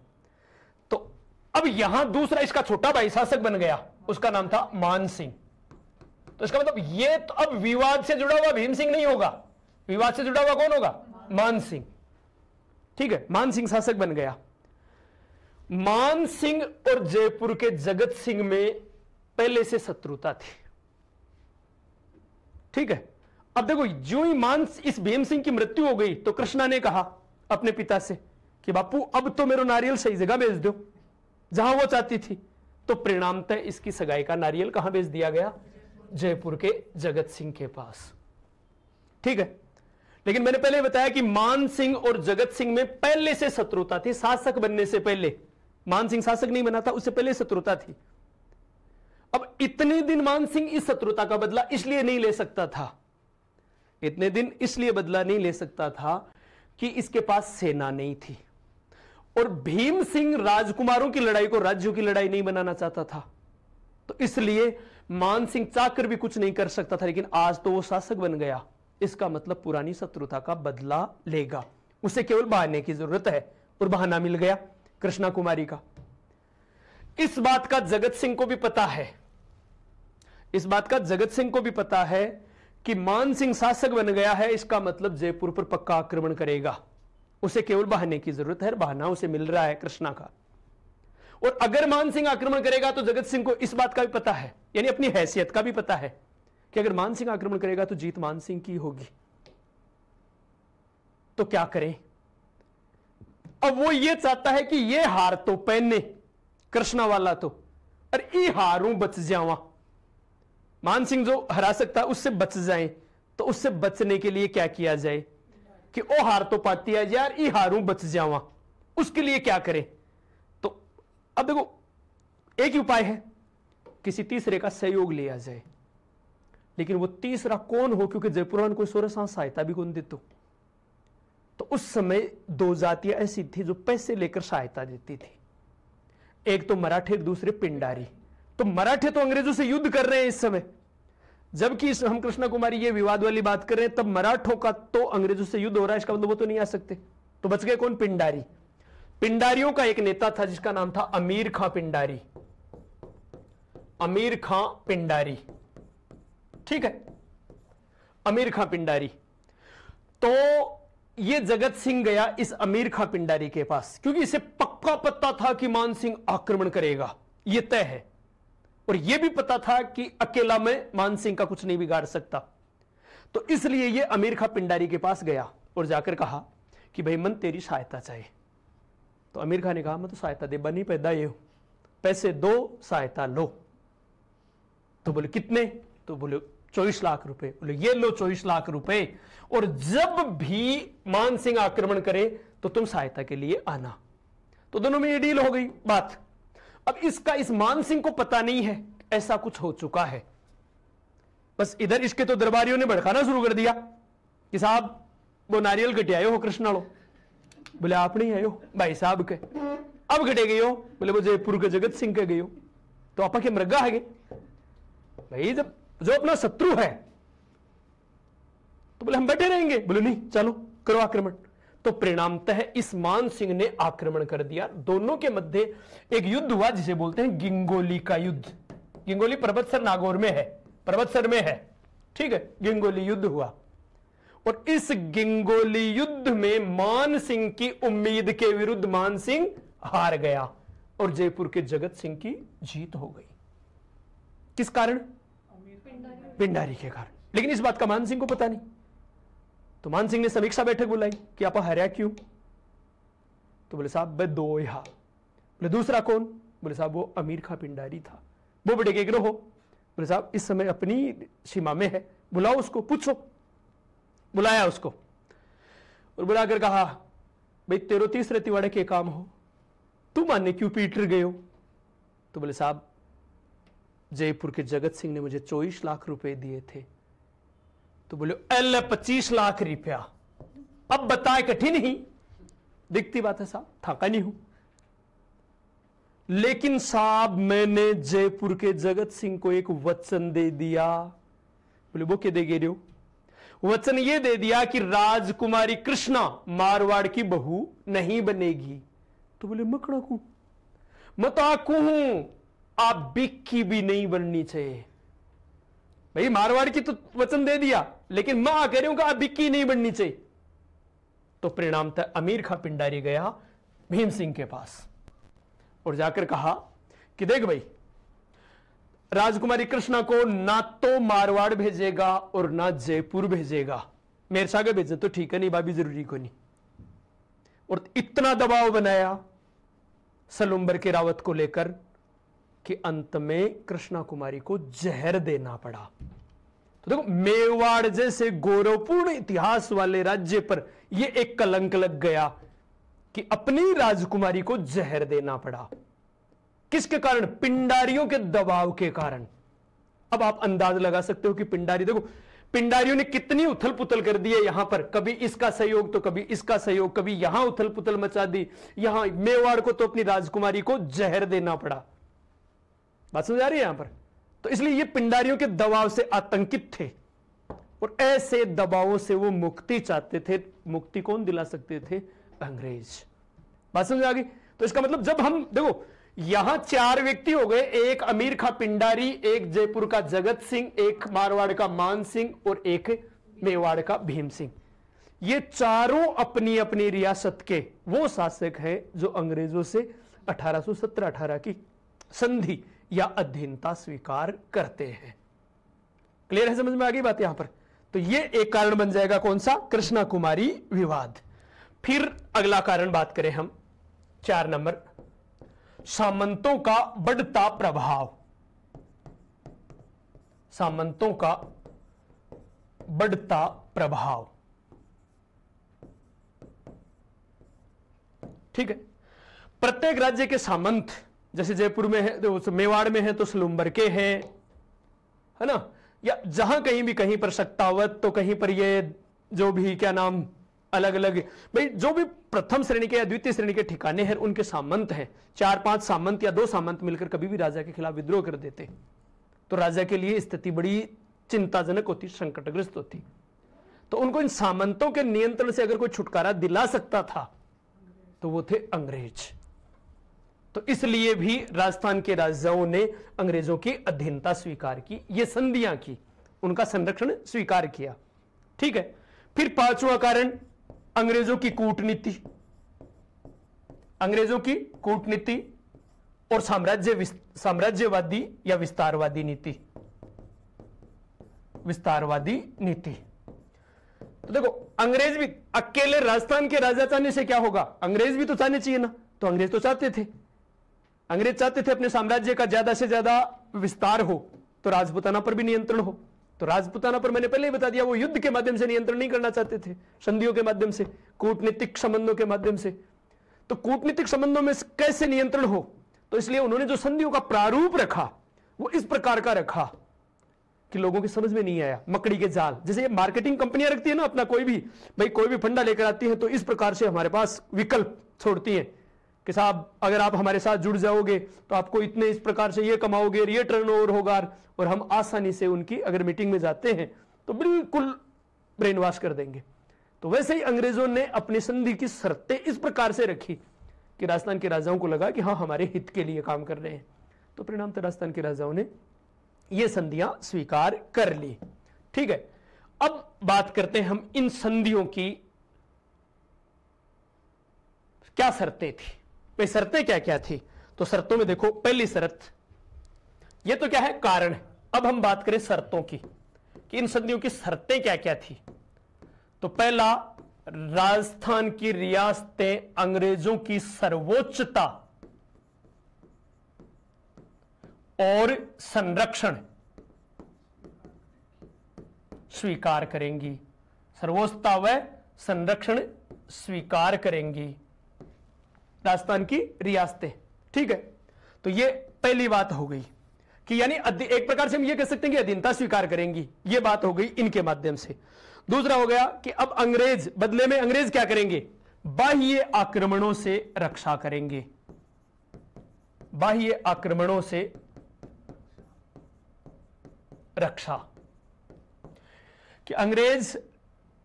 तो अब यहां दूसरा इसका छोटा भाई शासक बन गया, उसका नाम था मान सिंह। तो इसका मतलब ये तो अब विवाद से जुड़ा हुआ भीम सिंह नहीं होगा, विवाद से जुड़ा हुआ कौन होगा? मान सिंह। ठीक है, मान सिंह शासक बन गया। मान सिंह और जयपुर के जगत सिंह में पहले से शत्रुता थी। ठीक है, अब देखो, जो ही इस भीम सिंह की मृत्यु हो गई तो कृष्णा ने कहा अपने पिता से कि बापू अब तो मेरा नारियल सही जगह भेज दो जहां वो चाहती थी। तो परिणामतः इसकी सगाई का नारियल कहां भेज दिया गया? जयपुर के जगत सिंह के पास। ठीक है, लेकिन मैंने पहले बताया कि मान सिंह और जगत सिंह में पहले से शत्रुता थी, शासक बनने से पहले। मान सिंह शासक नहीं बना था, उससे पहले शत्रुता थी। अब इतने दिन मान सिंह इस शत्रुता का बदला इसलिए नहीं ले सकता था, इतने दिन इसलिए बदला नहीं ले सकता था कि इसके पास सेना नहीं थी, और भीम सिंह राजकुमारों की लड़ाई को राज्यों की लड़ाई नहीं बनाना चाहता था। तो इसलिए मान सिंह चाहकर भी कुछ नहीं कर सकता था, लेकिन आज तो वो शासक बन गया, इसका मतलब पुरानी शत्रुता का बदला लेगा। उसे केवल बहाने की जरूरत है, और बहाना मिल गया कृष्णा कुमारी का। इस बात का जगत सिंह को भी पता है, इस बात का जगत सिंह को भी पता है कि मान सिंह शासक बन गया है, इसका मतलब जयपुर पर पक्का आक्रमण करेगा। उसे केवल बहाने की जरूरत है, बहाना उसे मिल रहा है कृष्णा का। और अगर मान सिंह आक्रमण करेगा तो जगत सिंह को इस बात का भी पता है, यानी अपनी हैसियत का भी पता है कि अगर मान सिंह आक्रमण करेगा तो जीत मान सिंह की होगी। तो क्या करें? अब वो ये चाहता है कि ये हार तो पहने कृष्णा वाला, तो अरे ई हारूं बच जावा, मान सिंह जो हरा सकता है उससे बच जाए। तो उससे बचने के लिए क्या किया जाए कि ओ हार तो पाती है यार, ई हारूं बच जावा, उसके लिए क्या करें? तो अब देखो, एक ही उपाय है, किसी तीसरे का सहयोग लिया जाए। लेकिन वो तीसरा कौन हो, क्योंकि जयपुर को सोरसा सहायता भी कौन देते। तो उस समय 2 जातियां ऐसी थी जो पैसे लेकर सहायता देती थी, एक तो मराठे, दूसरे पिंडारी। तो मराठे तो अंग्रेजों से युद्ध कर रहे हैं इस समय, जबकि हम कृष्णा कुमारी ये विवाद वाली बात कर रहे हैं, तब मराठों का तो अंग्रेजों से युद्ध हो रहा है, इसका मतलब वो तो नहीं आ सकते। तो बच गए कौन? पिंडारी। पिंडारियों का एक नेता था जिसका नाम था अमीर खां पिंडारी। अमीर खां पिंडारी, ठीक है, अमीर खां पिंडारी। तो ये जगत सिंह गया इस अमीर खां पिंडारी के पास, क्योंकि इसे पक्का पता था कि मान सिंह आक्रमण करेगा, यह तय है, और यह भी पता था कि अकेला में मान सिंह का कुछ नहीं बिगाड़ सकता। तो इसलिए यह अमीर खां पिंडारी के पास गया और जाकर कहा कि भाई मन तेरी सहायता चाहिए। तो अमीर खां ने कहा मैं तो सहायता दे बनी पैदा ये हूं, पैसे दो सहायता लो। तो बोले कितने? तो बोले 24 लाख रुपए। बोले ये लो 24 लाख रुपए, और जब भी मान सिंह आक्रमण करे तो तुम सहायता के लिए आना। तो दोनों में ये डील हो गई बात। अब इसका इस मान सिंह को पता नहीं है ऐसा कुछ हो चुका है, बस इधर इसके तो दरबारियों ने भड़काना शुरू कर दिया कि साहब वो नारियल घटे आयो हो कृष्णालो। बोले आप नहीं आयो भाई साहब के, अब घटे गए हो? बोले वो जयपुर के जगत सिंह के गए हो। तो आपा के मृगा है भाई, जब जो अपना शत्रु है तो बोले हम बैठे रहेंगे? बोले नहीं, चलो करो आक्रमण। तो परिणामतः इस मान सिंह ने आक्रमण कर दिया। दोनों के मध्य एक युद्ध हुआ जिसे बोलते हैं गिंगोली का युद्ध। गिंगोली पर्वतसर नागौर में है, पर्वतसर में है, ठीक है। गिंगोली युद्ध हुआ, और इस गिंगोली युद्ध में मान सिंह की उम्मीद के विरुद्ध मान सिंह हार गया और जयपुर के जगत सिंह की जीत हो गई। किस कारण? पिंडारी के कारण। लेकिन इस बात का मान सिंह को पता नहीं। तो मान सिंह ने समीक्षा बैठक बुलाई कि आप हर्या क्यों? तो बोले साहब मैं दो यहां। बोले दूसरा कौन? बोले साहब वो अमीर खां पिंडारी था, वो बड़े के गिरोह। बोले साहब इस समय अपनी सीमा में है, बुलाओ उसको, पूछो। बुलाया उसको और बुलाकर कहा भाई तेरो तीसरे तिवाड़े के काम हो, तू मानने क्यों पीटर गए हो? तो बोले साहब जयपुर के जगत सिंह ने मुझे 24 लाख रुपए दिए थे। तो बोले 25 लाख रुपया, अब बताए कठिन ही दिखती बात है साहब, थाका नहीं हूं, लेकिन साहब मैंने जयपुर के जगत सिंह को एक वचन दे दिया। बोले वो क्या दे गए हो? वचन ये दे दिया कि राजकुमारी कृष्णा मारवाड़ की बहू नहीं बनेगी। तो बोले मकड़ा को मैं तो आकू हूं, आप बिक्की भी नहीं बननी चाहिए। भाई मारवाड़ की तो वचन दे दिया, लेकिन मैं कह रही हूं कि आप बिक्की नहीं बननी चाहिए। तो परिणाम था अमीर खां पिंडारी गया भीम सिंह के पास और जाकर कहा कि देख भाई राजकुमारी कृष्णा को ना तो मारवाड़ भेजेगा और ना जयपुर भेजेगा, मेरे सागे भेजे तो ठीक है, नहीं भाभी जरूरी को नहीं। और इतना दबाव बनाया सलुम्बर के रावत को लेकर कि अंत में कृष्णा कुमारी को जहर देना पड़ा। तो देखो मेवाड़ जैसे गौरवपूर्ण इतिहास वाले राज्य पर यह एक कलंक लग गया कि अपनी राजकुमारी को जहर देना पड़ा। किसके कारण? पिंडारियों के दबाव के कारण। अब आप अंदाज लगा सकते हो कि पिंडारी, देखो पिंडारियों ने कितनी उथल पुथल कर दी है यहां पर, कभी इसका सहयोग तो कभी इसका सहयोग, कभी यहां उथल पुथल मचा दी, यहां मेवाड़ को तो अपनी राजकुमारी को जहर देना पड़ा। बात समझ आ रही है यहां पर? तो इसलिए ये पिंडारियों के दबाव से आतंकित थे और ऐसे दबावों से वो मुक्ति चाहते थे। मुक्ति कौन दिला सकते थे? अंग्रेज। बात समझ आ गई? तो इसका मतलब जब हम देखो यहां 4 व्यक्ति हो गए, एक अमीर खां पिंडारी, एक जयपुर का जगत सिंह, एक मारवाड़ का मान सिंह और एक मेवाड़ का भीम सिंह। ये चारों अपनी अपनी रियासत के वो शासक हैं जो अंग्रेजों से 1817-18 की संधि या अधीनता स्वीकार करते हैं। क्लियर है? समझ में आ गई बात यहां पर? तो ये एक कारण बन जाएगा, कौन सा? कृष्णा कुमारी विवाद। फिर अगला कारण बात करें हम 4 नंबर, सामंतों का बढ़ता प्रभाव। सामंतों का बढ़ता प्रभाव, ठीक है। प्रत्येक राज्य के सामंत, जैसे जयपुर में है तो मेवाड़ में है तो सलुम्बर के हैं, है ना, या जहां कहीं भी, कहीं पर शक्तावत तो कहीं पर ये जो भी क्या नाम अलग अलग, भाई जो भी प्रथम श्रेणी के या द्वितीय श्रेणी के ठिकाने हैं, उनके सामंत हैं, 4-5 सामंत या 2 सामंत मिलकर कभी भी राजा के खिलाफ विद्रोह कर देते तो राजा के लिए स्थिति बड़ी चिंताजनक होती, संकटग्रस्त होती। तो उनको इन सामंतों के नियंत्रण से अगर कोई छुटकारा दिला सकता था तो वो थे अंग्रेज। तो इसलिए भी राजस्थान के राजाओं ने अंग्रेजों की अधीनता स्वीकार की, ये संधियां की, उनका संरक्षण स्वीकार किया। ठीक है। फिर 5वां कारण अंग्रेजों की कूटनीति, अंग्रेजों की कूटनीति और साम्राज्यवादी या विस्तारवादी नीति, विस्तारवादी नीति। तो देखो, अंग्रेज भी अकेले राजस्थान के राजा चाहने से क्या होगा, अंग्रेज भी तो चाहने चाहिए ना। तो अंग्रेज तो चाहते थे, अंग्रेज चाहते थे अपने साम्राज्य का ज्यादा से ज्यादा विस्तार हो, तो राजपूताना पर भी नियंत्रण हो। तो राजपूताना पर मैंने पहले ही बता दिया, वो युद्ध के माध्यम से नियंत्रण नहीं करना चाहते थे, संधियों के माध्यम से, कूटनीतिक संबंधों के माध्यम से। तो कूटनीतिक संबंधों में कैसे नियंत्रण हो, तो इसलिए उन्होंने जो संधियों का प्रारूप रखा वो इस प्रकार का रखा कि लोगों की समझ में नहीं आया। मकड़ी के जाल, जैसे ये मार्केटिंग कंपनियां रखती है ना अपना, कोई भी भाई कोई भी फंडा लेकर आती है तो इस प्रकार से हमारे पास विकल्प छोड़ती है कि साहब अगर आप हमारे साथ जुड़ जाओगे तो आपको इतने इस प्रकार से ये कमाओगे, ये टर्नओवर होगा, और हम आसानी से उनकी अगर मीटिंग में जाते हैं तो बिल्कुल ब्रेन वॉश कर देंगे। तो वैसे ही अंग्रेजों ने अपनी संधि की शर्तें इस प्रकार से रखी कि राजस्थान के राजाओं को लगा कि हाँ हमारे हित के लिए काम कर रहे हैं। तो परिणामतः राजस्थान के राजाओं ने ये संधियां स्वीकार कर ली। ठीक है। अब बात करते हैं हम इन संधियों की क्या शर्तें थी। भाई शर्तें क्या क्या थी, तो शर्तों में देखो, पहली शर्त, ये तो क्या है, कारण। अब हम बात करें शर्तों की कि इन संधियों की शर्तें क्या क्या थी। तो पहला, राजस्थान की रियासतें अंग्रेजों की सर्वोच्चता और संरक्षण स्वीकार करेंगी, सर्वोच्चता व संरक्षण स्वीकार करेंगी राजस्थान की रियासतें। ठीक है। तो ये पहली बात हो गई कि यानी एक प्रकार से हम ये कह सकते हैं कि अधीनता स्वीकार करेंगी, ये बात हो गई इनके माध्यम से। दूसरा हो गया कि अब अंग्रेज, बदले में अंग्रेज क्या करेंगे, बाह्य आक्रमणों से रक्षा करेंगे, बाह्य आक्रमणों से रक्षा, कि अंग्रेज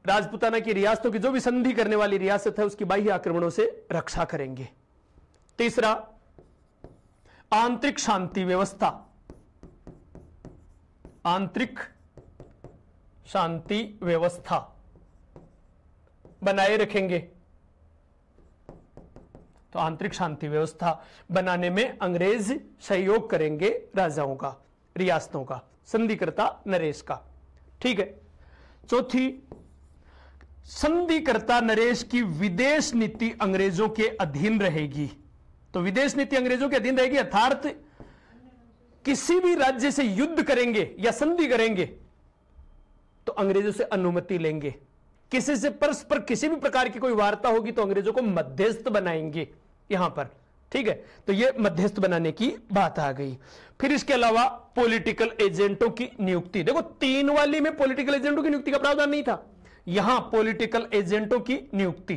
राजपूताना की रियासतों की जो भी संधि करने वाली रियासत है उसकी बाह्य आक्रमणों से रक्षा करेंगे। तीसरा, आंतरिक शांति व्यवस्था, आंतरिक शांति व्यवस्था बनाए रखेंगे। तो आंतरिक शांति व्यवस्था बनाने में अंग्रेज सहयोग करेंगे राजाओं का, रियासतों का, संधिकर्ता नरेश का। ठीक है। चौथी, संधिकर्ता नरेश की विदेश नीति अंग्रेजों के अधीन रहेगी। तो विदेश नीति अंग्रेजों के अधीन रहेगी, अर्थात किसी भी राज्य से युद्ध करेंगे या संधि करेंगे तो अंग्रेजों से अनुमति लेंगे। किसी से परस्पर किसी भी प्रकार की कोई वार्ता होगी तो अंग्रेजों को मध्यस्थ बनाएंगे यहां पर। ठीक है। तो यह मध्यस्थ बनाने की बात आ गई। फिर इसके अलावा पॉलिटिकल एजेंटों की नियुक्ति। देखो 3 वाली में पॉलिटिकल एजेंटों की नियुक्ति का प्रावधान नहीं था, यहां पॉलिटिकल एजेंटों की नियुक्ति,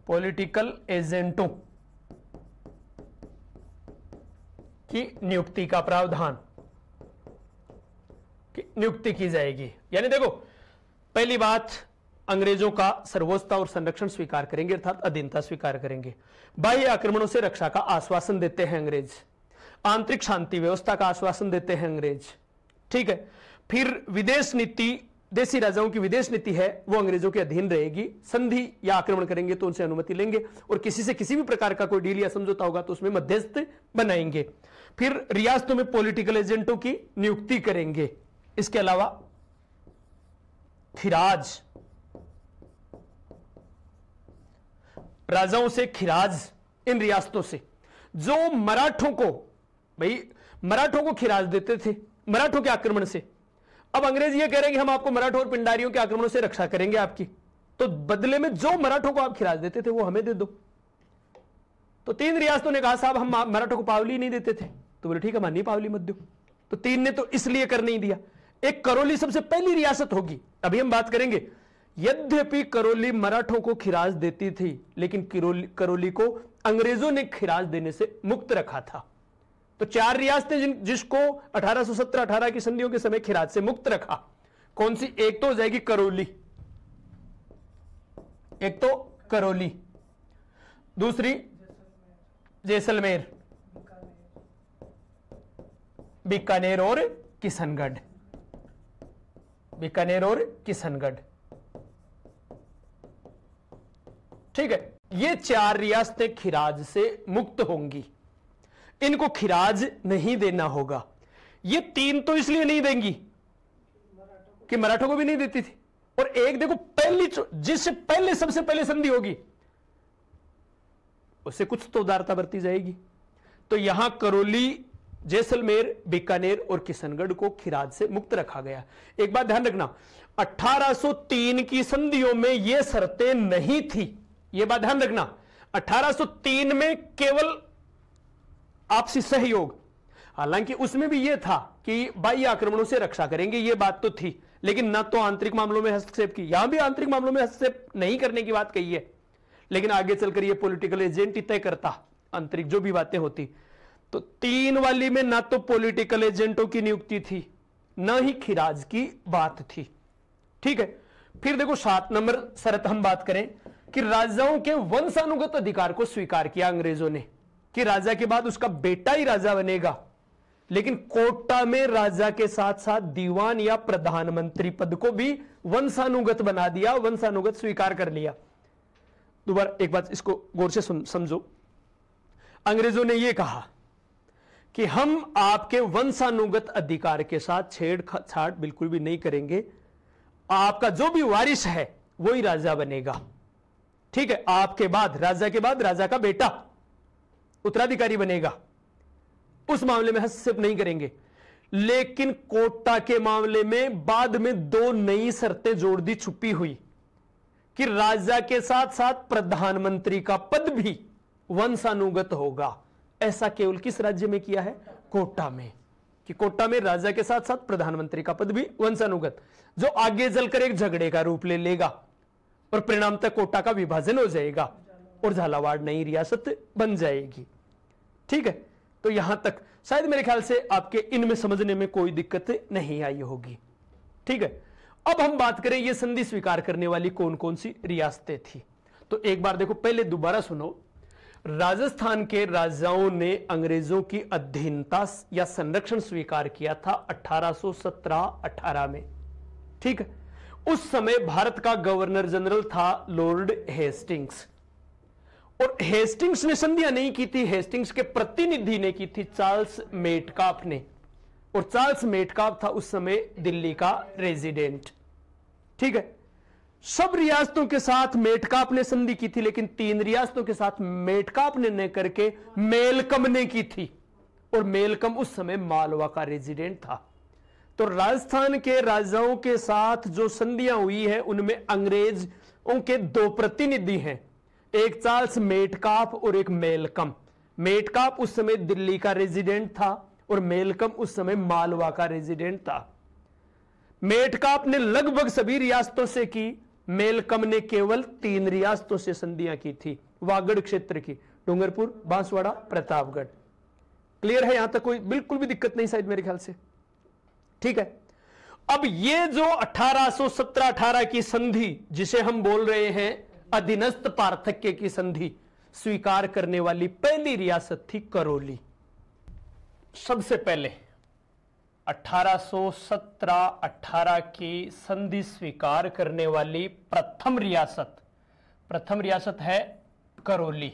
पॉलिटिकल एजेंटों की नियुक्ति का प्रावधान की नियुक्ति की जाएगी। यानी देखो, पहली बात, अंग्रेजों का सर्वोच्चता और संरक्षण स्वीकार करेंगे, अर्थात अधीनता स्वीकार करेंगे। बाह्य आक्रमणों से रक्षा का आश्वासन देते हैं अंग्रेज, आंतरिक शांति व्यवस्था का आश्वासन देते हैं अंग्रेज। ठीक है। फिर विदेश नीति, देशी राजाओं की विदेश नीति है वो अंग्रेजों के अधीन रहेगी। संधि या आक्रमण करेंगे तो उनसे अनुमति लेंगे, और किसी से किसी भी प्रकार का कोई डील या समझौता होगा तो उसमें मध्यस्थ बनाएंगे। फिर रियासतों में पॉलिटिकल एजेंटों की नियुक्ति करेंगे। इसके अलावा खिराज, राजाओं से खिराज, इन रियासतों से जो मराठों को, भाई मराठों को खिराज देते थे मराठों के आक्रमण से, अब अंग्रेज ये कह रहे हैं कि हम आपको मराठों और पिंडारियों के आक्रमणों से रक्षा करेंगे आपकी, तो बदले में जो मराठों को आप खिराज देते थे वो हमें दे दो। तो 3 रियासतों ने कहा साहब हम मराठों को पावली नहीं देते थे, तो बोले ठीक है हमारी पावली मत दो। तो 3 ने तो इसलिए कर नहीं दिया। एक करौली सबसे पहली रियासत होगी, अभी हम बात करेंगे, यद्यपि करौली मराठों को खिराज देती थी, लेकिन करौली को अंग्रेजों ने खिराज देने से मुक्त रखा था। तो 4 रियासतें जिसको 1817-18 की संधियों के समय खिराज से मुक्त रखा, कौन सी? एक तो हो जाएगी करौली, एक तो करौली, दूसरी जैसलमेर, बीकानेर और किशनगढ़, बीकानेर और किशनगढ़। ठीक है, ये 4 रियासतें खिराज से मुक्त होंगी, इनको खिराज नहीं देना होगा। ये 3 तो इसलिए नहीं देंगी कि मराठों को भी नहीं देती थी, और एक देखो पहली जिससे पहले सबसे पहले संधि होगी उससे कुछ तो उदारता बरती जाएगी। तो यहां करौली, जैसलमेर, बीकानेर और किशनगढ़ को खिराज से मुक्त रखा गया। एक बात ध्यान रखना, 1803 की संधियों में यह शर्तें नहीं थी, यह बात ध्यान रखना। 1803 में केवल आपसी सहयोग, हालांकि उसमें भी यह था कि बाह्य आक्रमणों से रक्षा करेंगे, यह बात तो थी, लेकिन ना तो आंतरिक मामलों में हस्तक्षेप की। यहां भी आंतरिक मामलों में हस्तक्षेप नहीं करने की बात कही है, लेकिन आगे चलकर यह पॉलिटिकल एजेंट ही तय करता आंतरिक जो भी बातें होती। तो 3 वाली में ना तो पॉलिटिकल एजेंटों की नियुक्ति थी, ना ही खिराज की बात थी। ठीक है, फिर देखो 7 नंबर शर्त हम बात करें कि राजाओं के वंशानुगत अधिकार को स्वीकार किया अंग्रेजों ने, कि राजा के बाद उसका बेटा ही राजा बनेगा, लेकिन कोटा में राजा के साथ साथ दीवान या प्रधानमंत्री पद को भी वंशानुगत बना दिया, वंशानुगत स्वीकार कर लिया। दोबारा एक बात इसको गौर से समझो, अंग्रेजों ने यह कहा कि हम आपके वंशानुगत अधिकार के साथ छेड़छाड़ बिल्कुल भी नहीं करेंगे, आपका जो भी वारिस है वही राजा बनेगा। ठीक है, आपके बाद, राजा के बाद राजा का बेटा उत्तराधिकारी बनेगा, उस मामले में हस्तक्षेप नहीं करेंगे। लेकिन कोटा के मामले में बाद में 2 नई शर्तें जोड़ दी छुपी हुई, कि राजा के साथ साथ प्रधानमंत्री का पद भी वंशानुगत होगा। ऐसा केवल किस राज्य में किया है? कोटा में, कि कोटा में राजा के साथ साथ प्रधानमंत्री का पद भी वंशानुगत, जो आगे चलकर एक झगड़े का रूप ले लेगा और परिणामतः कोटा का विभाजन हो जाएगा और झालावाड़ नई रियासत बन जाएगी। ठीक है, तो यहां तक शायद मेरे ख्याल से आपके इनमें समझने में कोई दिक्कत नहीं आई होगी। ठीक है, अब हम बात करें ये संधि स्वीकार करने वाली कौन कौन सी रियासतें थी। तो एक बार देखो, पहले दोबारा सुनो। राजस्थान के राजाओं ने अंग्रेजों की अधीनता या संरक्षण स्वीकार किया था 1817-18 में। ठीक है, उस समय भारत का गवर्नर जनरल था लॉर्ड हेस्टिंग्स, और हेस्टिंग्स ने संधियां नहीं की थी, हेस्टिंग्स के प्रतिनिधि ने की थी, चार्ल्स मेटकाफ ने। और चार्ल्स मेटकाफ था उस समय दिल्ली का रेजिडेंट। ठीक है, सब रियासतों के साथ मेटकाफ ने संधि की थी, लेकिन 3 रियासतों के साथ मेटकाफ ने न करके मेलकम ने की थी, और मेलकम उस समय मालवा का रेजिडेंट था। तो राजस्थान के राजाओं के साथ जो संधियां हुई है उनमें अंग्रेजों के 2 प्रतिनिधि हैं, एक चार्ल्स मेटकाफ और एक मेलकम। मेटकाफ उस समय दिल्ली का रेजिडेंट था और मेलकम उस समय मालवा का रेजिडेंट था। मेटकाफ ने लगभग सभी रियासतों से की, मेलकम ने केवल 3 रियासतों से संधियां की थी, वागड़ क्षेत्र की, डूंगरपुर, बांसवाड़ा, प्रतापगढ़। क्लियर है? यहां तक कोई बिल्कुल भी दिक्कत नहीं शायद मेरे ख्याल से। ठीक है, अब ये जो 1817-18 की संधि जिसे हम बोल रहे हैं अधीनस्थ पार्थक्य की संधि, स्वीकार करने वाली पहली रियासत थी करौली। सबसे पहले 1817-18 की संधि स्वीकार करने वाली प्रथम रियासत है करौली।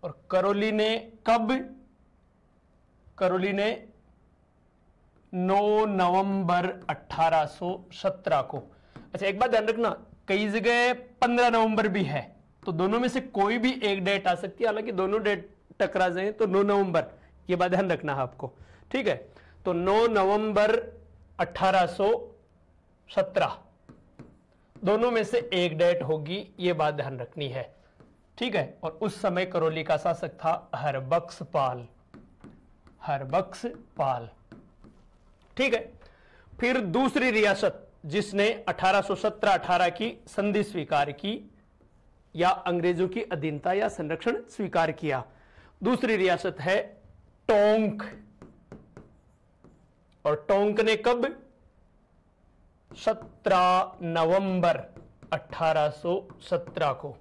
और करौली ने कब? करौली ने 9 नवंबर 1817 को। अच्छा, एक बात ध्यान रखना, कई जगह 15 नवंबर भी है, तो दोनों में से कोई भी एक डेट आ सकती है, हालांकि दोनों डेट टकरा जाए तो 9 नवंबर, ये बात ध्यान रखना है आपको। ठीक है, तो 9 नवंबर 1817 दोनों में से एक डेट होगी, ये बात ध्यान रखनी है। ठीक है, और उस समय करौली का शासक था हरबख्श पाल। ठीक है, फिर दूसरी रियासत जिसने 1817-18 की संधि स्वीकार की या अंग्रेजों की अधीनता या संरक्षण स्वीकार किया। दूसरी रियासत है टोंक, और टोंक ने कब? 17 नवंबर 1817 को,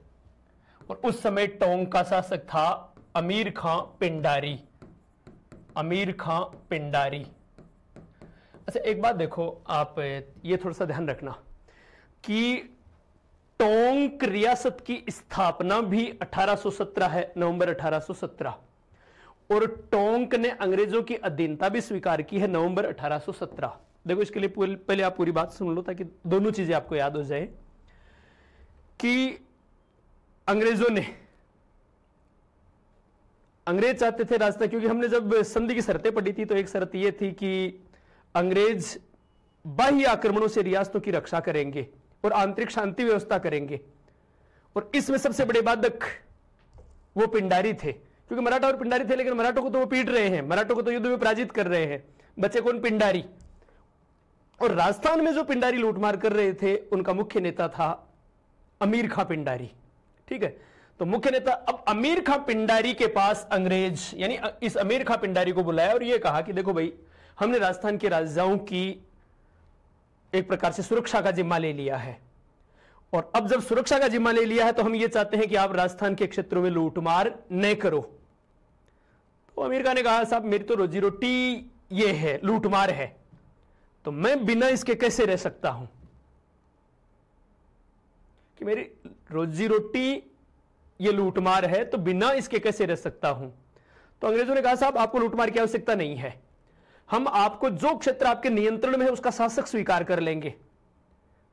और उस समय टोंक का शासक था अमीर खां पिंडारी। अमीर खां पिंडारी। अच्छा एक बात देखो आप, ये थोड़ा सा ध्यान रखना कि टोंक रियासत की स्थापना भी 1817 है, नवंबर 1817, और टोंक ने अंग्रेजों की अधीनता भी स्वीकार की है नवंबर 1817। देखो इसके लिए पहले आप पूरी बात सुन लो ताकि दोनों चीजें आपको याद हो जाए कि अंग्रेज चाहते थे रास्ता, क्योंकि हमने जब संधि की शर्तें पढ़ी थी तो एक शर्त यह थी कि अंग्रेज बाह्य आक्रमणों से रियासतों की रक्षा करेंगे और आंतरिक शांति व्यवस्था करेंगे, और इसमें सबसे बड़े बाधक वो पिंडारी थे, क्योंकि मराठा और पिंडारी थे, लेकिन मराठों को तो वो पीट रहे हैं, मराठों को तो युद्ध में पराजित कर रहे हैं, बचे कौन? पिंडारी। और राजस्थान में जो पिंडारी लूटमार कर रहे थे उनका मुख्य नेता था अमीर खां पिंडारी। ठीक है, तो मुख्य नेता, अब अमीर खां पिंडारी के पास अंग्रेज यानी इस अमीर खां पिंडारी को बुलाया और यह कहा कि देखो भाई, हमने राजस्थान के राजाओं की एक प्रकार से सुरक्षा का जिम्मा ले लिया है, और अब जब सुरक्षा का जिम्मा ले लिया है तो हम ये चाहते हैं कि आप राजस्थान के क्षेत्रों में लूटमार न करो। तो अमीर खां ने कहा साहब मेरी तो रोजी रोटी ये है, लूटमार है, तो मैं बिना इसके कैसे रह सकता हूं, कि मेरी रोजी रोटी ये लूटमार है, तो बिना इसके कैसे रह सकता हूं। तो अंग्रेजों ने कहा साहब आपको लूटमार की आवश्यकता नहीं है, हम आपको जो क्षेत्र आपके नियंत्रण में है उसका शासक स्वीकार कर लेंगे,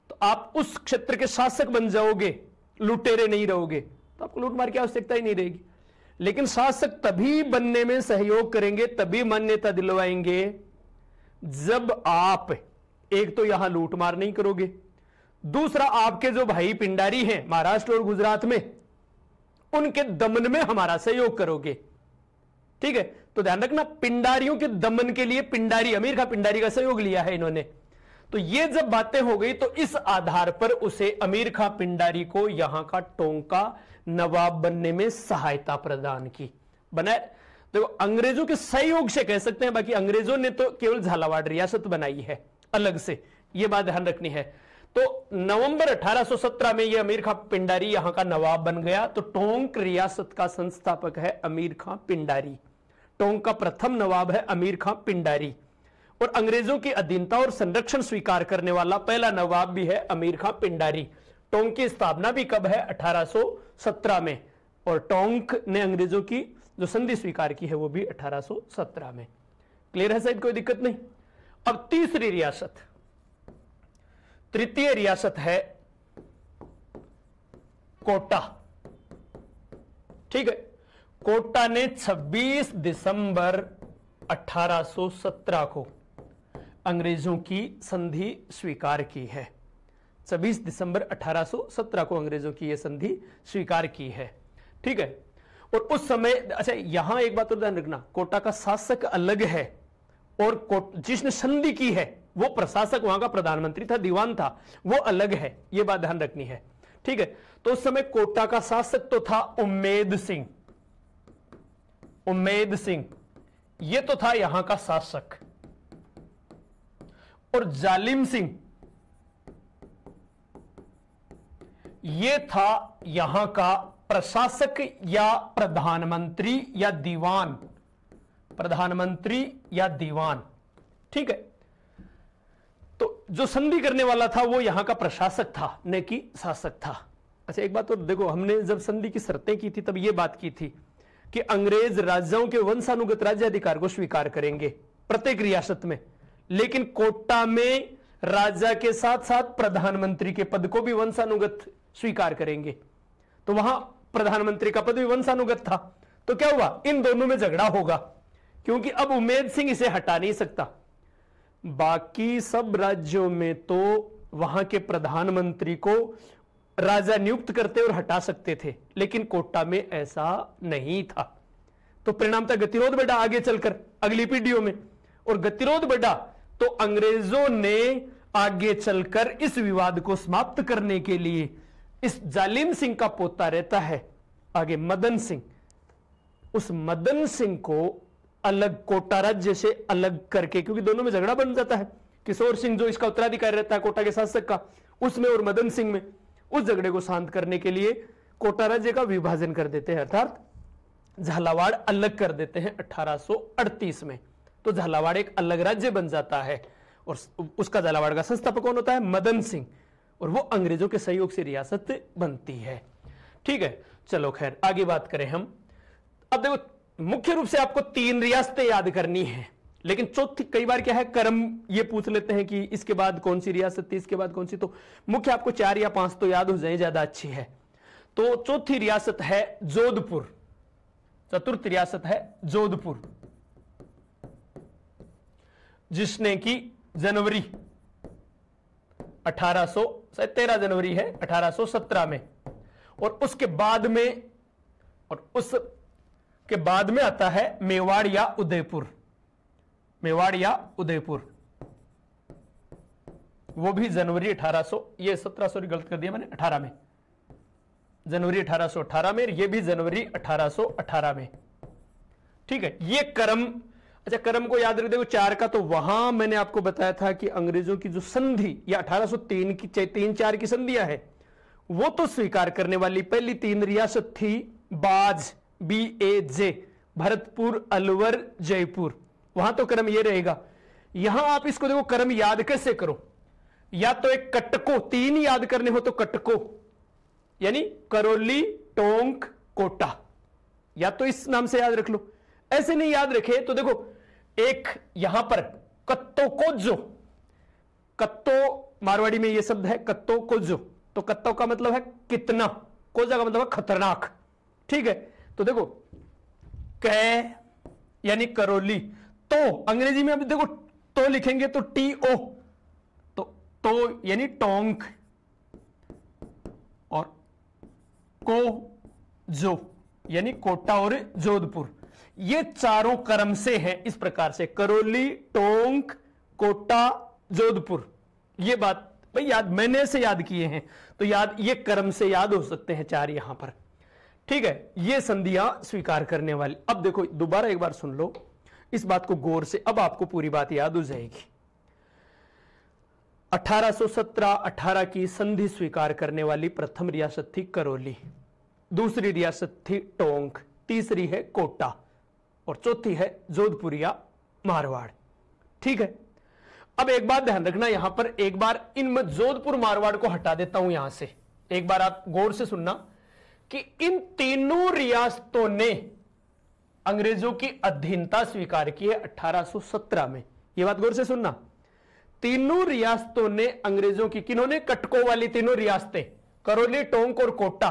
तो आप उस क्षेत्र के शासक बन जाओगे, लुटेरे नहीं रहोगे, तो आपको लूटमार की आवश्यकता ही नहीं रहेगी। लेकिन शासक तभी बनने में सहयोग करेंगे, तभी मान्यता दिलवाएंगे जब आप एक तो यहां लूटमार नहीं करोगे, दूसरा आपके जो भाई पिंडारी हैं महाराष्ट्र और गुजरात में, उनके दमन में हमारा सहयोग करोगे। ठीक है, तो ध्यान रखना, पिंडारियों के दमन के लिए पिंडारी, अमीर खां पिंडारी का सहयोग लिया है इन्होंने। तो ये जब बातें हो गई तो इस आधार पर उसे अमीर खां पिंडारी को यहां का टोंक का नवाब बनने में सहायता प्रदान की। बनाए देखो, अंग्रेजों के सहयोग से कह सकते हैं, बाकी अंग्रेजों ने तो केवल झालावाड़ रियासत बनाई है अलग से, यह बात ध्यान रखनी है। तो नवंबर 1817 में यह अमीर खां पिंडारी यहां का नवाब बन गया। तो टोंक रियासत का संस्थापक है अमीर खां पिंडारी, टोंक का प्रथम नवाब है अमीर खां पिंडारी, और अंग्रेजों की अधीनता और संरक्षण स्वीकार करने वाला पहला नवाब भी है अमीर खां पिंडारी। टोंक की स्थापना भी कब है? 1817 में, और टोंक ने अंग्रेजों की जो संधि स्वीकार की है वो भी 1817 में। क्लियर है साहब, कोई दिक्कत नहीं। अब तीसरी रियासत, तृतीय रियासत है कोटा। ठीक है, कोटा ने 26 दिसंबर 1817 को अंग्रेजों की संधि स्वीकार की है। 26 दिसंबर 1817 को अंग्रेजों की यह संधि स्वीकार की है। ठीक है, और उस समय, अच्छा यहां एक बात और ध्यान रखना, कोटा का शासक अलग है और जिसने संधि की है वो प्रशासक, वहां का प्रधानमंत्री था, दीवान था, वो अलग है, यह बात ध्यान रखनी है। ठीक है, तो उस समय कोटा का शासक तो था उम्मेद सिंह। उम्मेद सिंह ये तो था यहां का शासक, और जालिम सिंह ये था यहां का प्रशासक या प्रधानमंत्री या दीवान, प्रधानमंत्री या दीवान। ठीक है, तो जो संधि करने वाला था वो यहां का प्रशासक था, न कि शासक था। अच्छा एक बात और देखो, हमने जब संधि की शर्तें की थी तब ये बात की थी कि अंग्रेज राजाओं के वंशानुगत राज्याधिकार को स्वीकार करेंगे प्रत्येक रियासत में, लेकिन कोटा में राजा के साथ साथ प्रधानमंत्री के पद को भी वंशानुगत स्वीकार करेंगे। तो वहां प्रधानमंत्री का पद भी वंशानुगत था। तो क्या हुआ, इन दोनों में झगड़ा होगा, क्योंकि अब उम्मेद सिंह इसे हटा नहीं सकता। बाकी सब राज्यों में तो वहां के प्रधानमंत्री को राजा नियुक्त करते और हटा सकते थे, लेकिन कोटा में ऐसा नहीं था। तो परिणाम था गतिरोध बढ़ा आगे चलकर अगली पीढ़ियों में, और गतिरोध बढ़ा तो अंग्रेजों ने आगे चलकर इस विवाद को समाप्त करने के लिए इस जालिम सिंह का पोता रहता है आगे मदन सिंह, उस मदन सिंह को अलग कोटा राज्य से अलग करके, क्योंकि दोनों में झगड़ा बन जाता है, किशोर सिंह जो इसका उत्तराधिकारी रहता है कोटा के शासक का, उसमें और मदन सिंह में, उस झगड़े को शांत करने के लिए कोटा राज्य का विभाजन कर देते हैं, अर्थात झालावाड़ अलग कर देते हैं 1838 में। तो झालावाड़ एक अलग राज्य बन जाता है और उसका झालावाड़ का संस्थापक कौन होता है? मदन सिंह, और वो अंग्रेजों के सहयोग से रियासत बनती है। ठीक है, चलो खैर आगे बात करें हम। अब देखो मुख्य रूप से आपको 3 रियासतें याद करनी है, लेकिन चौथी कई बार क्या है क्रम ये पूछ लेते हैं कि इसके बाद कौन सी रियासत थी, इसके बाद कौन सी, तो मुख्य आपको 4 या 5 तो याद हो जाए, ज्यादा अच्छी है। तो चौथी रियासत है जोधपुर, चतुर्थ रियासत है जोधपुर, जिसने की जनवरी 13 जनवरी है 1817 में, और उसके बाद में आता है मेवाड़ या उदयपुर, मेवाड़ या उदयपुर, वो भी जनवरी 1800, ये 17 सॉरी गलत कर दिया मैंने, 18 में, जनवरी 1818 में, ये भी जनवरी 1818 में। ठीक है, ये क्रम, अच्छा क्रम को याद रख देखो 4 का, तो वहां मैंने आपको बताया था कि अंग्रेजों की जो संधि या 1803 की 3-4 की संधियां है, वो तो स्वीकार करने वाली पहली 3 रियासत थी बाज, BAJ, भरतपुर, अलवर, जयपुर, वहां तो क्रम ये रहेगा। यहां आप इसको देखो क्रम याद कैसे करो, या तो एक कटको, 3 याद करने हो तो कटको, यानी करौली, टोंक, कोटा, या तो इस नाम से याद रख लो। ऐसे नहीं याद रखे तो देखो एक यहां पर कत्तो कोजो, कत्तो मारवाड़ी में यह शब्द है कत्तो कोजो, तो कत्तो का मतलब है कितना, कोजा का मतलब है खतरनाक। ठीक है, तो देखो कै यानी करौली, तो अंग्रेजी में अब देखो तो लिखेंगे तो TO, तो यानी टोंक, और को जो यानी कोटा और जोधपुर, ये चारों क्रम से हैं इस प्रकार से, करौली, टोंक, कोटा, जोधपुर। ये बात भाई याद मैंने से याद किए हैं, तो याद ये क्रम से याद हो सकते हैं 4 यहां पर। ठीक है, ये संधियां स्वीकार करने वाली। अब देखो दोबारा एक बार सुन लो इस बात को गौर से, अब आपको पूरी बात याद हो जाएगी। 1817-18 की संधि स्वीकार करने वाली प्रथम रियासत थी करौली, दूसरी रियासत थी टोंक, तीसरी है कोटा, और चौथी है जोधपुर या मारवाड़। ठीक है, अब एक बात ध्यान रखना, यहां पर एक बार इन जोधपुर मारवाड़ को हटा देता हूं यहां से, एक बार आप गौर से सुनना कि इन तीनों रियासतों ने अंग्रेजों की अधीनता स्वीकार की है 1817 में। यह बात गौर से सुनना, तीनों रियासतों ने अंग्रेजों की, किन्होंने? कटको वाली तीनों रियासतें, करौली, टोंक और कोटा,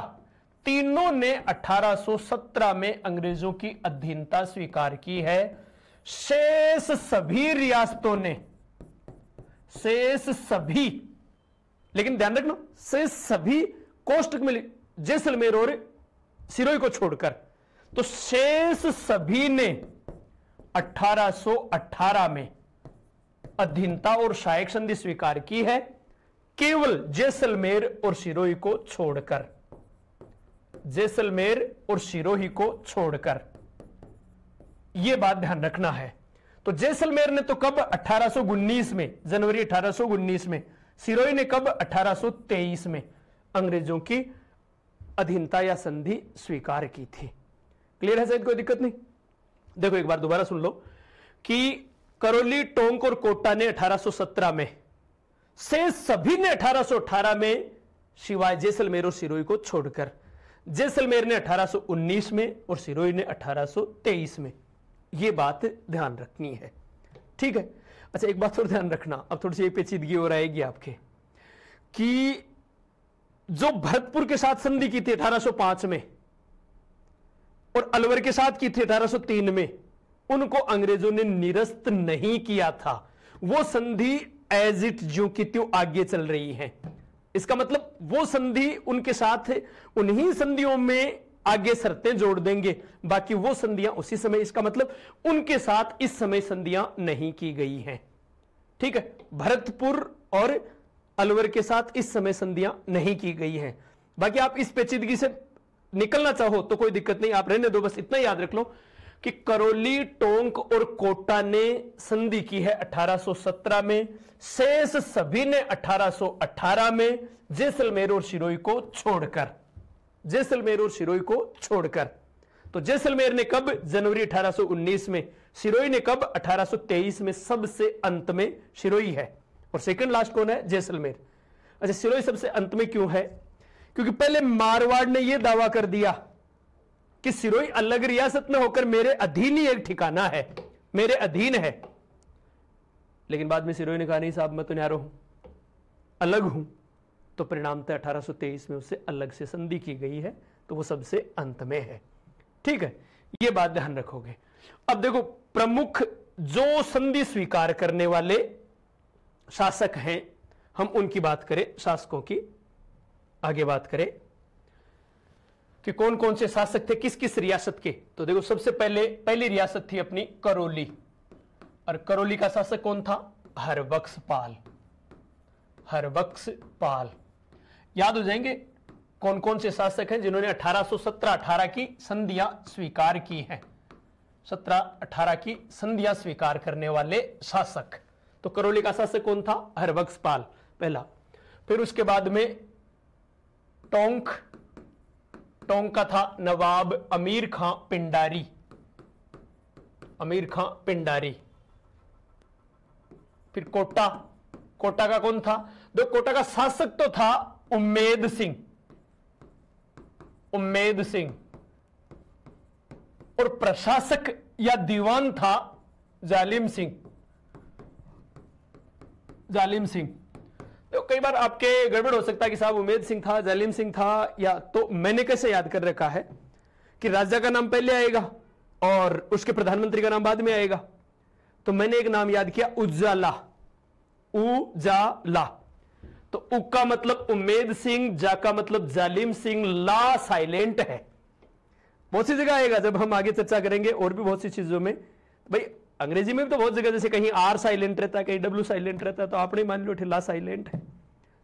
तीनों ने 1817 में अंग्रेजों की अधीनता स्वीकार की है। शेष सभी रियासतों ने, शेष सभी, लेकिन ध्यान रखना शेष सभी कोष्टक में जैसलमेर और सिरोही को छोड़कर, तो शेष सभी ने 1818 में अधीनता और सहायक संधि स्वीकार की है, केवल जैसलमेर और सिरोही को छोड़कर, जैसलमेर और सिरोही को छोड़कर। यह बात ध्यान रखना है। तो जैसलमेर ने तो कब? 1819 में, जनवरी 1819 में। सिरोही ने कब? 1823 में अंग्रेजों की अधीनता या संधि स्वीकार की थी। क्लियर है? शायद कोई दिक्कत नहीं। देखो एक बार दोबारा सुन लो कि करौली, टोंक और कोटा ने 1817 में, से सभी ने 1818 में सिवाय जैसलमेर और सिरोही को छोड़कर। जैसलमेर ने 1819 में और सिरोही ने 1823 में। यह बात ध्यान रखनी है, ठीक है। अच्छा एक बात और ध्यान रखना, अब थोड़ी सी पेचीदगी और आएगी आपके, कि जो भरतपुर के साथ संधि की थी 1805 में और अलवर के साथ की थी 1803 में, उनको अंग्रेजों ने निरस्त नहीं किया था। वो संधि एज इट ज्यों की त्यों आगे चल रही है। इसका मतलब वो संधि उनके साथ, उन्हीं संधियों में आगे शर्तें जोड़ देंगे, बाकी वो संधियां उसी समय। इसका मतलब उनके साथ इस समय संधियां नहीं की गई हैं। ठीक है, भरतपुर और अलवर के साथ इस समय संधियां नहीं की गई हैं। बाकी आप इस पेचीदगी से निकलना चाहो तो कोई दिक्कत नहीं, आप रहने दो, बस इतना याद रख लो कि करौली, टोंक और कोटा ने संधि की है 1817 में, शेष सभी ने 1818 में, जैसलमेर और सिरोही को छोड़कर, जैसलमेर और सिरोही को छोड़कर। तो जैसलमेर ने कब? जनवरी 1819 में। सिरोही ने कब? 1823 में। सबसे अंत में सिरोही है और सेकंड लास्ट कौन है? जैसलमेर। अच्छा, सिरोही सबसे अंत में क्यों है? क्योंकि पहले मारवाड़ ने यह दावा कर दिया कि सिरोही अलग रियासत में होकर मेरे अधीन ही एक ठिकाना है, मेरे अधीन है। लेकिन बाद में सिरोही ने कहा नहीं साहब, मैं तो न्यारो हूं, अलग हूं। तो परिणामतः 1823 में उससे अलग से संधि की गई है, तो वो सबसे अंत में है। ठीक है, ये बात ध्यान रखोगे। अब देखो, प्रमुख जो संधि स्वीकार करने वाले शासक हैं, हम उनकी बात करें, शासकों की आगे बात करें कि कौन कौन से शासक थे किस किस रियासत के। तो देखो, सबसे पहली रियासत थी अपनी करौली, और करौली का शासक कौन था? हरबख्शपाल। हरबख्शपाल। याद हो जाएंगे कौन कौन से शासक हैं जिन्होंने 1817-18 की संधियां स्वीकार की हैं। 17-18 की संधियां स्वीकार करने वाले शासक। तो करौली का शासक कौन था? हरबख्शपाल पहला। फिर उसके बाद में टोंक का था नवाब अमीर खां पिंडारी। अमीर खां पिंडारी। फिर कोटा का कौन था? देखो, कोटा का शासक तो था उम्मेद सिंह, और प्रशासक या दीवान था जालिम सिंह। तो कई बार आपके गड़बड़ हो सकता है कि साहब उम्मेद सिंह था, जालिम सिंह था, या तो मैंने कैसे याद कर रखा है कि राजा का नाम पहले आएगा और उसके प्रधानमंत्री का नाम बाद में आएगा। तो मैंने एक नाम याद किया, उजाला। तो उ का मतलब उम्मेद सिंह, जा का मतलब जालिम सिंह, ला साइलेंट है। बहुत सी जगह आएगा जब हम आगे चर्चा करेंगे, और भी बहुत सी चीजों में। भाई अंग्रेजी में भी तो बहुत जगह, जैसे कहीं आर साइलेंट रहता है, कहीं डब्ल्यू साइलेंट रहता है, तो आपने मान लो ला साइलेंट है,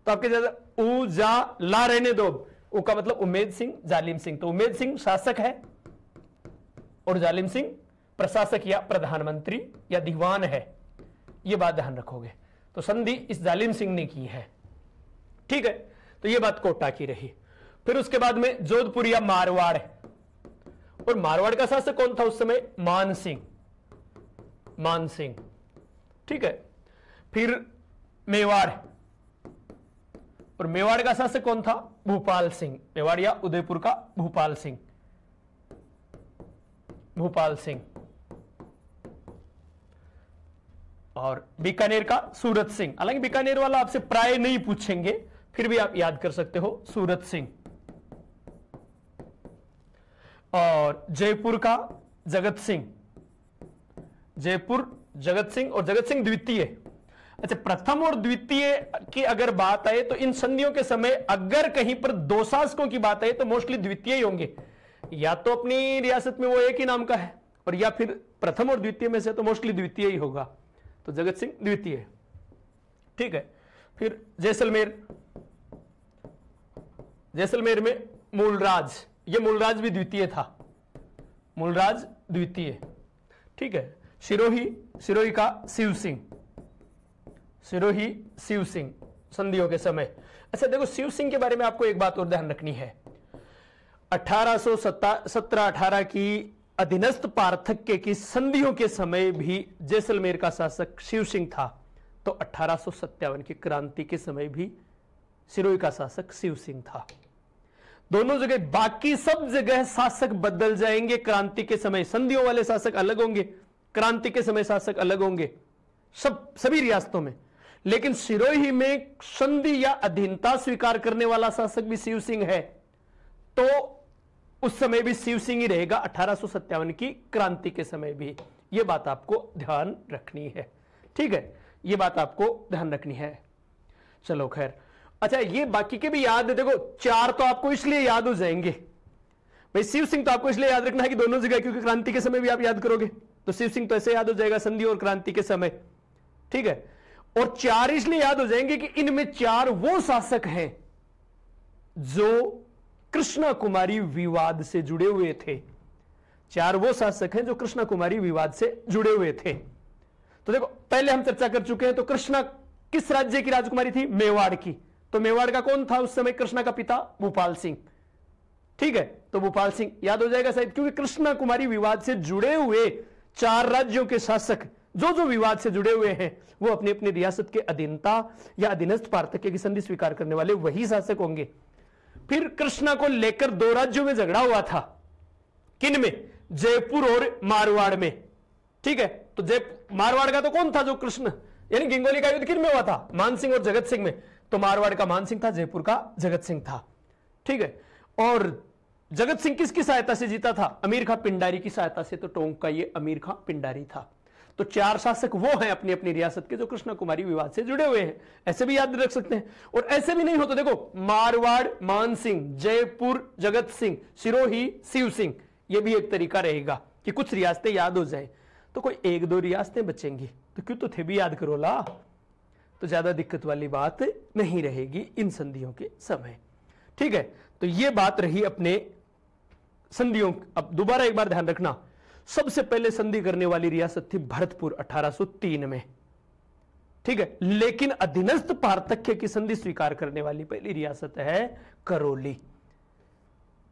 तो आपके ज्यादा उ जा ला रहने दो। उ का मतलब उम्मेद सिंह, जालिम सिंह। तो उम्मेद सिंह शासक है और जालिम सिंह प्रशासक या प्रधानमंत्री या दीवान है। यह बात ध्यान रखोगे। तो संधि इस जालिम सिंह ने की है। ठीक है, तो यह बात कोटा की रही। फिर उसके बाद में जोधपुर या मारवाड़, और मारवाड़ का शासक कौन था उस समय? मान सिंह। ठीक है, फिर मेवाड़, और मेवाड़ का शासक कौन था? भूपाल सिंह। मेवाड़ या उदयपुर का भूपाल सिंह। और बीकानेर का सूरत सिंह। हालांकि बीकानेर वाला आपसे प्राय नहीं पूछेंगे, फिर भी आप याद कर सकते हो, सूरत सिंह। और जयपुर का जगत सिंह। और जगत सिंह द्वितीय। अच्छा, प्रथम और द्वितीय की अगर बात आए तो इन संधियों के समय अगर कहीं पर दो शासकों की बात आए तो मोस्टली द्वितीय ही होंगे। या तो अपनी रियासत में वो एक ही नाम का है, और या फिर प्रथम और द्वितीय में से तो मोस्टली द्वितीय ही होगा। तो जगत सिंह द्वितीय। ठीक है, फिर जैसलमेर में मूलराज। ये मूलराज भी द्वितीय था, मूलराज द्वितीय। ठीक है, सिरोही का शिव सिंह संधियों के समय। अच्छा देखो, शिव सिंह के बारे में आपको एक बात और ध्यान रखनी है। 1817-18 की अधीनस्थ पार्थक्य की संधियों के समय भी जैसलमेर का शासक शिव सिंह था, तो 1857 की क्रांति के समय भी सिरोही का शासक शिव सिंह था। दोनों जगह, बाकी सब जगह शासक बदल जाएंगे क्रांति के समय। संधियों वाले शासक अलग होंगे, क्रांति के समय शासक अलग होंगे, सभी रियासतों में। लेकिन सिरोही में संधि या अधीनता स्वीकार करने वाला शासक भी शिव सिंह है, तो उस समय भी शिव सिंह ही रहेगा 1857 की क्रांति के समय भी। यह बात आपको ध्यान रखनी है। ठीक है, यह बात आपको ध्यान रखनी है। चलो खैर, अच्छा ये बाकी के भी याद है। देखो, चार तो आपको इसलिए याद हो जाएंगे भाई। शिव सिंह तो आपको इसलिए याद रखना है कि दोनों जगह, क्योंकि क्रांति के समय भी आप याद करोगे, तो शिव सिंह तो ऐसे याद हो जाएगा, संधि और क्रांति के समय। ठीक है, और 4 इसलिए याद हो जाएंगे कि इनमें 4 वो शासक हैं जो कृष्णा कुमारी विवाद से जुड़े हुए थे। 4 वो शासक हैं जो कृष्णा कुमारी विवाद से जुड़े हुए थे। तो देखो, पहले हम चर्चा कर चुके हैं, तो कृष्णा किस राज्य की राजकुमारी थी? मेवाड़ की। तो मेवाड़ का कौन था उस समय कृष्णा का पिता? भूपाल सिंह। ठीक है, तो भूपाल सिंह याद हो जाएगा शायद, क्योंकि कृष्णा कुमारी विवाद से जुड़े हुए 4 राज्यों के शासक जो जो विवाद से जुड़े हुए हैं वो अपनी अपनी रियासत के अधीनता या अधीनस्थ पार्थक्य की संधि स्वीकार करने वाले वही शासक होंगे। फिर कृष्णा को लेकर 2 राज्यों में झगड़ा हुआ था। किन में? जयपुर और मारवाड़ में। ठीक है, तो मारवाड़ का तो कौन था? जो कृष्ण यानी गंगोली का युद्ध किन में हुआ था? मानसिंह और जगत सिंह में। तो मारवाड़ का मानसिंह था, जयपुर का जगत सिंह था। ठीक है, और जगत सिंह किसकी सहायता से जीता था? अमीर खां पिंडारी की सहायता से। तो टोंक का ये अमीर खां पिंडारी था। तो 4 शासक वो हैं अपनी अपनी रियासत के जो कृष्णा कुमारी विवाद से जुड़े हुए हैं। ऐसे भी याद रख सकते हैं। और ऐसे भी नहीं हो तो देखो, मारवाड़ मानसिंह, जयपुर जगत सिंह, सिरोही शिव सिंह, ये भी एक तरीका रहेगा कि कुछ रियासतें याद हो जाए। तो कोई 1-2 रियासतें बचेंगी तो क्यों, तो थे भी याद करो ला, तो ज्यादा दिक्कत वाली बात नहीं रहेगी इन संधियों के समय। ठीक है, तो ये बात रही अपने संधियों। अब दोबारा एक बार ध्यान रखना, सबसे पहले संधि करने वाली रियासत थी भरतपुर 1803 में। ठीक है, लेकिन अधीनस्थ पार्थक्य की संधि स्वीकार करने वाली पहली रियासत है करौली।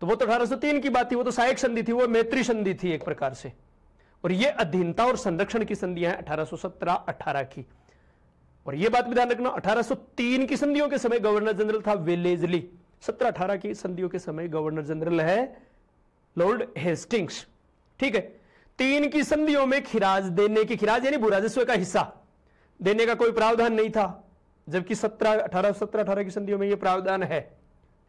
तो वो तो 1803 की बात थी, वो तो सहायक संधि थी, वो मैत्री संधि थी एक प्रकार से। और ये अधीनता और संरक्षण की संधियां 1817-18 की। और ये बात भी ध्यान रखना, 1803 की संधियों के समय गवर्नर जनरल था वेलेजली। 17-18 की संधियों के समय गवर्नर जनरल है लॉर्ड हेस्टिंग्स। ठीक है, 3 की संधियों में खिराज देने की, खिराज यानी भूराजस्व का हिस्सा देने का कोई प्रावधान नहीं था, जबकि 1817-18 की संधियों में यह प्रावधान है।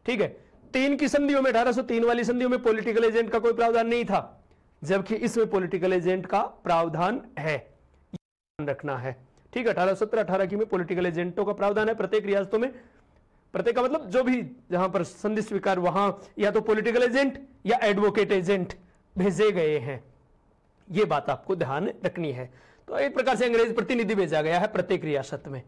ठीक है, 3 की संधियों में, 1803 वाली संधियों में पॉलिटिकल एजेंट का कोई प्रावधान नहीं था, जबकि इसमें पॉलिटिकल एजेंट का प्रावधान है, ध्यान रखना है। ठीक है, 1817-18 की में पॉलिटिकल एजेंटों का प्रावधान है प्रत्येक रियासतों में। प्रत्येक का मतलब जो भी जहां पर संधि स्वीकार, वहां या तो पॉलिटिकल एजेंट या एडवोकेट एजेंट भेजे गए हैं। यह बात आपको ध्यान रखनी है। तो एक प्रकार से अंग्रेज प्रतिनिधि भेजा गया है प्रत्येक रियासत में।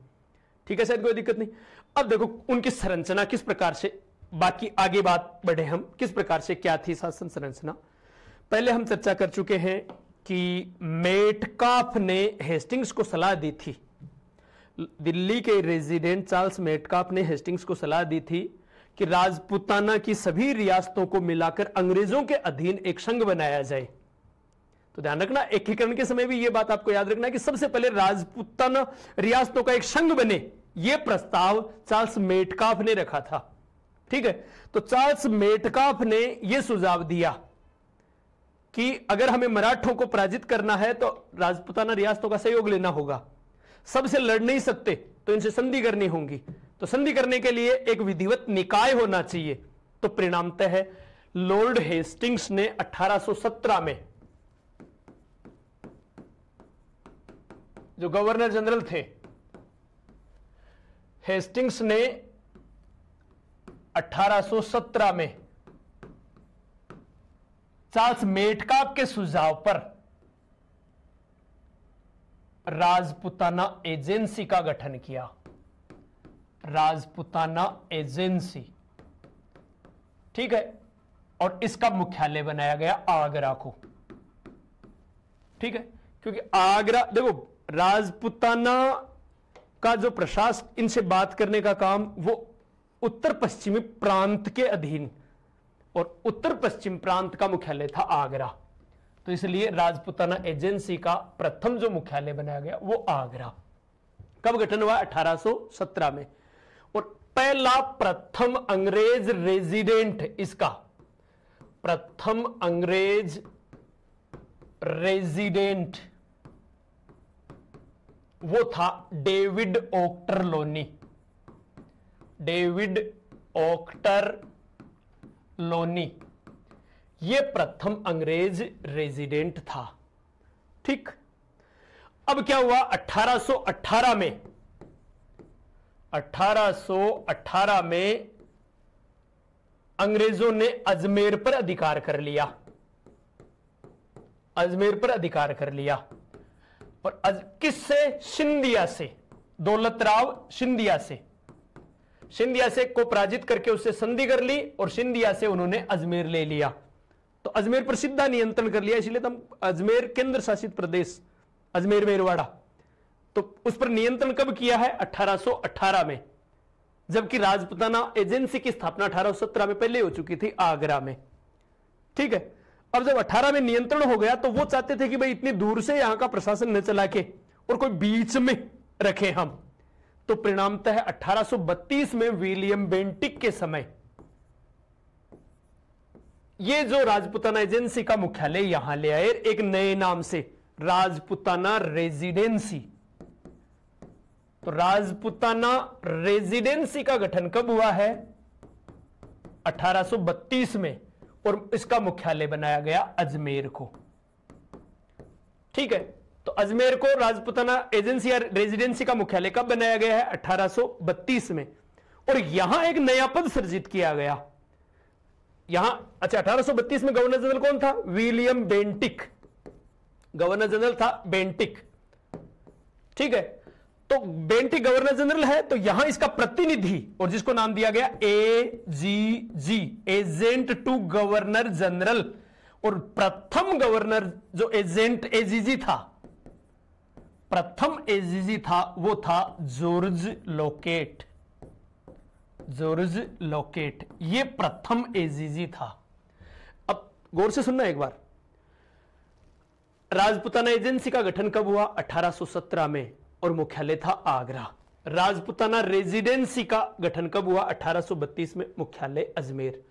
ठीक है, शायद कोई दिक्कत नहीं। अब देखो उनकी संरचना किस प्रकार से, बाकी आगे बात बढ़े हम, किस प्रकार से क्या थी शासन संरचना। पहले हम चर्चा कर चुके हैं कि मेटकाफ ने हेस्टिंग्स को सलाह दी थी, दिल्ली के रेजिडेंट चार्ल्स मेटकाफ ने हेस्टिंग्स को सलाह दी थी कि राजपुताना की सभी रियासतों को मिलाकर अंग्रेजों के अधीन एक संघ बनाया जाए। तो ध्यान रखना, एकीकरण के समय भी यह बात आपको याद रखना कि सबसे पहले राजपुताना रियासतों का एक संघ बने, यह प्रस्ताव चार्ल्स मेटकाफ ने रखा था। ठीक है, तो चार्ल्स मेटकाफ ने यह सुझाव दिया कि अगर हमें मराठों को पराजित करना है तो राजपुताना रियासतों का सहयोग लेना होगा, सबसे लड़ नहीं सकते तो इनसे संधि करनी होगी। तो संधि करने के लिए एक विधिवत निकाय होना चाहिए। तो परिणामतः है लॉर्ड हेस्टिंग्स ने 1817 में, जो गवर्नर जनरल थे, हेस्टिंग्स ने 1817 में चार्ल्स मेटकाफ के सुझाव पर राजपुताना एजेंसी का गठन किया। राजपुताना एजेंसी, ठीक है, और इसका मुख्यालय बनाया गया आगरा को। ठीक है, क्योंकि आगरा, देखो राजपुताना का जो प्रशासन, इनसे बात करने का काम वो उत्तर पश्चिमी प्रांत के अधीन, और उत्तर पश्चिम प्रांत का मुख्यालय था आगरा। तो इसलिए राजपुताना एजेंसी का प्रथम जो मुख्यालय बनाया गया वो आगरा। कब गठन हुआ? 1817 में। और पहला प्रथम अंग्रेज रेजिडेंट, इसका प्रथम अंग्रेज रेजिडेंट वो था डेविड ओक्टर लोनी। डेविड ओक्टर लोनी यह प्रथम अंग्रेज रेजिडेंट था। ठीक, अब क्या हुआ? 1818 में, 1818 में अंग्रेजों ने अजमेर पर अधिकार कर लिया। अजमेर पर अधिकार कर लिया। और किससे? सिंधिया से। दौलतराव सिंधिया से को पराजित करके उससे संधि कर ली और सिंधिया से उन्होंने अजमेर ले लिया। तो अजमेर पर सीधा नियंत्रण कर लिया, इसलिए हम अजमेर केंद्र शासित प्रदेश, अजमेर मेरवाड़ा, तो उस पर नियंत्रण कब किया है? 1818 में, जबकि राजपुताना एजेंसी की स्थापना 1817 में पहले हो चुकी थी आगरा में। ठीक है, अब जब 18 में नियंत्रण हो गया तो वो चाहते थे कि भाई इतनी दूर से यहां का प्रशासन न चला के और कोई बीच में रखे हम, तो परिणामतः 1832 में विलियम बेंटिक के समय ये जो राजपुताना एजेंसी का मुख्यालय यहां ले आए एक नए नाम से, राजपुताना रेजिडेंसी। तो राजपुताना रेजिडेंसी का गठन कब हुआ है? 1832 में, और इसका मुख्यालय बनाया गया अजमेर को। ठीक है, तो अजमेर को राजपुताना एजेंसी या रेजिडेंसी का मुख्यालय कब बनाया गया है? 1832 में। और यहां एक नया पद सृजित किया गया यहां। अच्छा, 1832 में गवर्नर जनरल कौन था? विलियम बेंटिक, गवर्नर जनरल था बेंटिक। ठीक है, तो बेंटिक गवर्नर जनरल है, तो यहां इसका प्रतिनिधि, और जिसको नाम दिया गया AGG, agent to governor general. और प्रथम गवर्नर जो एजेंट एजीजी था, प्रथम एजीजी था, वो था जॉर्ज लोकेट। जॉर्ज लोकेट ये प्रथम एजीजी था। अब गौर से सुनना एक बार, राजपुताना एजेंसी का गठन कब हुआ? 1817 में, और मुख्यालय था आगरा। राजपुताना रेजिडेंसी का गठन कब हुआ? 1832 में, मुख्यालय अजमेर।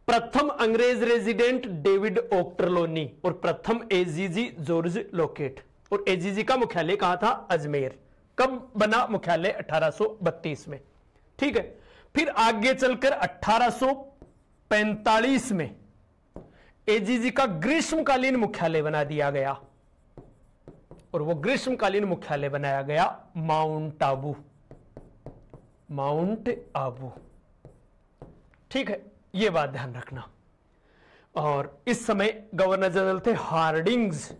प्रथम अंग्रेज रेजिडेंट डेविड ओक्टरलोनी और प्रथम एजीजी जॉर्ज लोकेट, और एजीजी का मुख्यालय कहां था? अजमेर। कब बना मुख्यालय? 1832 में। ठीक है, फिर आगे चलकर 1845 में एजीजी का ग्रीष्मकालीन मुख्यालय बना दिया गया, और वो ग्रीष्मकालीन मुख्यालय बनाया गया माउंट आबू। माउंट आबू, ठीक है, ये बात ध्यान रखना। और इस समय गवर्नर जनरल थे हार्डिंग्स।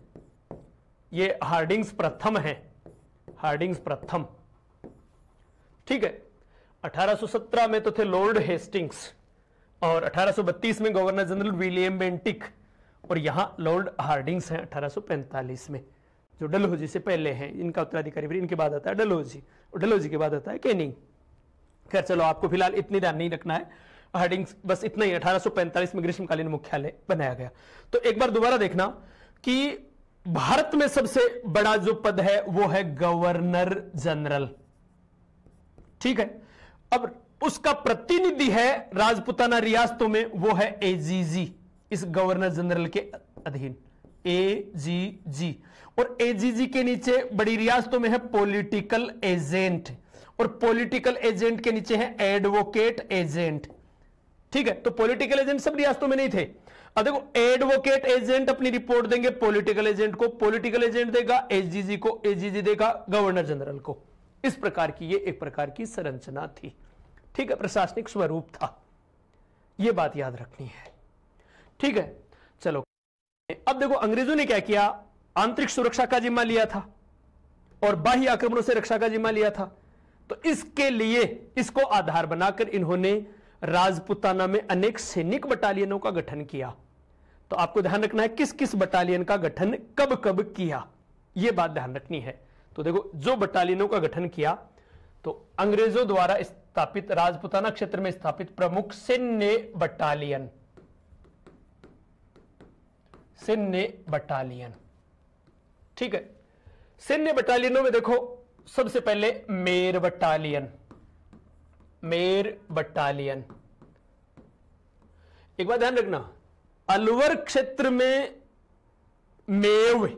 ये हार्डिंग्स प्रथम है, हार्डिंग्स प्रथम। ठीक है, 1817 में तो थे लॉर्ड हेस्टिंग्स, और 1832 में गवर्नर जनरल विलियम बेंटिक, और यहां लॉर्ड हार्डिंग्स हैं 1845 में, जो डलहौजी से पहले हैं। इनका उत्तराधिकारी फिर इनके बाद आता है डलहौजी, और डलहौजी के बाद आता है कैनिंग। खैर चलो, आपको फिलहाल इतनी ध्यान नहीं रखना है, हार्डिंग्स बस इतना ही। 1845 में ग्रीष्मकालीन मुख्यालय बनाया गया। तो एक बार दोबारा देखना कि भारत में सबसे बड़ा जो पद है वो है गवर्नर जनरल। ठीक है, अब उसका प्रतिनिधि है राजपुताना रियासतों में, वो है एजीजी, इस गवर्नर जनरल के अधीन एजीजी। और एजीजी के नीचे बड़ी रियासतों में है पॉलिटिकल एजेंट, और पॉलिटिकल एजेंट के नीचे है एडवोकेट एजेंट। ठीक है, तो पॉलिटिकल एजेंट सब रियासतों में नहीं थे। अब देखो, एडवोकेट एजेंट अपनी रिपोर्ट देंगे पॉलिटिकल एजेंट को, पॉलिटिकल एजेंट देगा एजीजी को, एजीजी देगा गवर्नर जनरल को। इस प्रकार की ये एक प्रकार की संरचना थी। ठीक है, प्रशासनिक स्वरूप था, यह बात याद रखनी है। ठीक है, चलो अब देखो अंग्रेजों ने क्या किया, आंतरिक सुरक्षा का जिम्मा लिया था और बाह्य आक्रमणों से रक्षा का जिम्मा लिया था। तो इसके लिए इसको आधार बनाकर इन्होंने राजपुताना में अनेक सैनिक बटालियनों का गठन किया। तो आपको ध्यान रखना है किस किस बटालियन का गठन कब कब किया, यह बात ध्यान रखनी है। तो देखो, जो बटालियनों का गठन किया तो अंग्रेजों द्वारा स्थापित राजपुताना क्षेत्र में स्थापित प्रमुख सैन्य बटालियन, सैन्य बटालियन। ठीक है, सैन्य बटालियनों में देखो सबसे पहले मेर बटालियन, मेर बटालियन। एक बात ध्यान रखना, अलवर क्षेत्र में मेव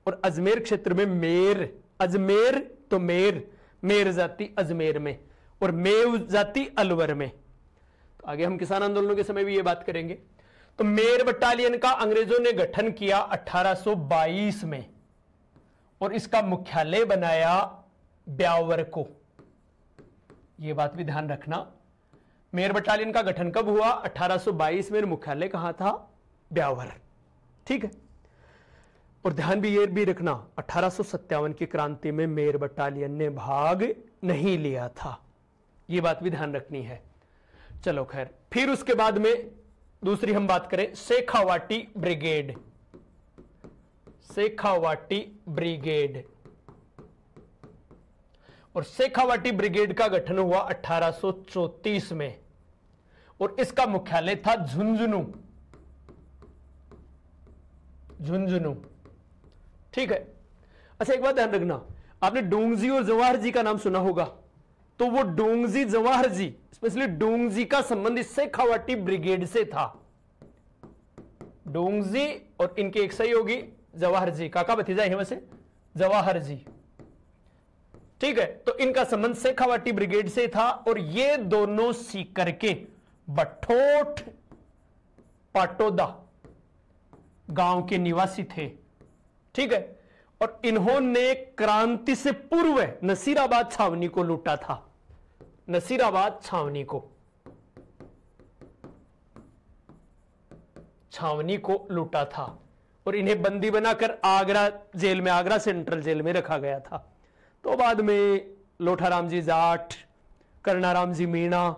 और अजमेर क्षेत्र में मेर। अजमेर तो मेर, मेर जाति अजमेर में और मेव जाति अलवर में। तो आगे हम किसान आंदोलनों के समय भी ये बात करेंगे। तो मेर बटालियन का अंग्रेजों ने गठन किया 1822 में और इसका मुख्यालय बनाया ब्यावर को। यह बात भी ध्यान रखना, मेर बटालियन का गठन कब हुआ? 1822 में। मुख्यालय कहां था? ब्यावर। ठीक है, और ध्यान भी ये भी रखना 1857 की क्रांति में मेर बटालियन ने भाग नहीं लिया था, ये बात भी ध्यान रखनी है। चलो खैर, फिर उसके बाद में दूसरी हम बात करें शेखावाटी ब्रिगेड। शेखावाटी ब्रिगेड, और शेखावाटी ब्रिगेड का गठन हुआ 1834 में और इसका मुख्यालय था झुंझुनू। झुंझुनू, ठीक है। अच्छा, एक बात ध्यान रखना, आपने डोंगजी और जवाहर जी का नाम सुना होगा, तो वो डोंगजी जवाहर जी, स्पेशली डोंगजी का संबंध इस शेखावाटी ब्रिगेड से था। डोंगजी और इनके एक सहयोगी जवाहर जी, काका भतीजा है वैसे, जवाहर जी, ठीक है। तो इनका संबंध शेखावाटी ब्रिगेड से था और ये दोनों सीकर के बठोट पाटोदा गांव के निवासी थे, ठीक है। और इन्होंने क्रांति से पूर्व नसीराबाद छावनी को लूटा था, नसीराबाद छावनी को लूटा था और इन्हें बंदी बनाकर आगरा जेल में, आगरा सेंट्रल जेल में रखा गया था। तो बाद में लोठाराम जी जाट, करणाराम जी मीणा,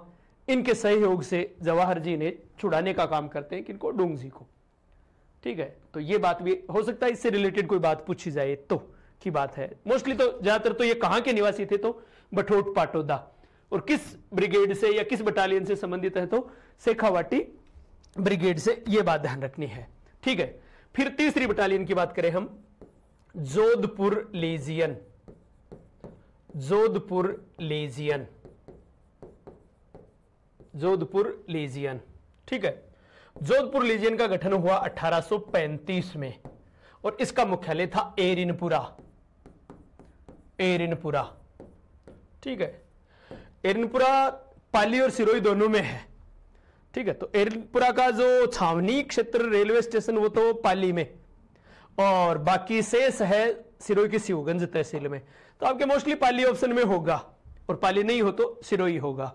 इनके सहयोग से जवाहर जी ने छुड़ाने का काम करते हैं किनको, डोंगजी को, ठीक है। तो ये बात भी हो सकता है इससे रिलेटेड कोई बात पूछी जाए तो की बात है। मोस्टली तो ज्यादातर तो ये कहां के निवासी थे, तो बठोट पाटोदा, और किस ब्रिगेड से या किस बटालियन से संबंधित है, तो शेखावाटी ब्रिगेड से, ये बात ध्यान रखनी है, ठीक है। फिर तीसरी बटालियन की बात करें हम, Jodhpur legion. Jodhpur legion, Jodhpur legion, ठीक है। जोधपुर लेजियन का गठन हुआ 1835 में और इसका मुख्यालय था एरिनपुरा। एरिनपुरा, ठीक है। एरिनपुरा पाली और सिरोही दोनों में है, ठीक है। तो एरिनपुरा का जो छावनी क्षेत्र रेलवे स्टेशन वो तो पाली में, और बाकी शेष है सिरोही की शिवगंज तहसील में। तो आपके मोस्टली पाली ऑप्शन में होगा, और पाली नहीं हो तो सिरोही होगा,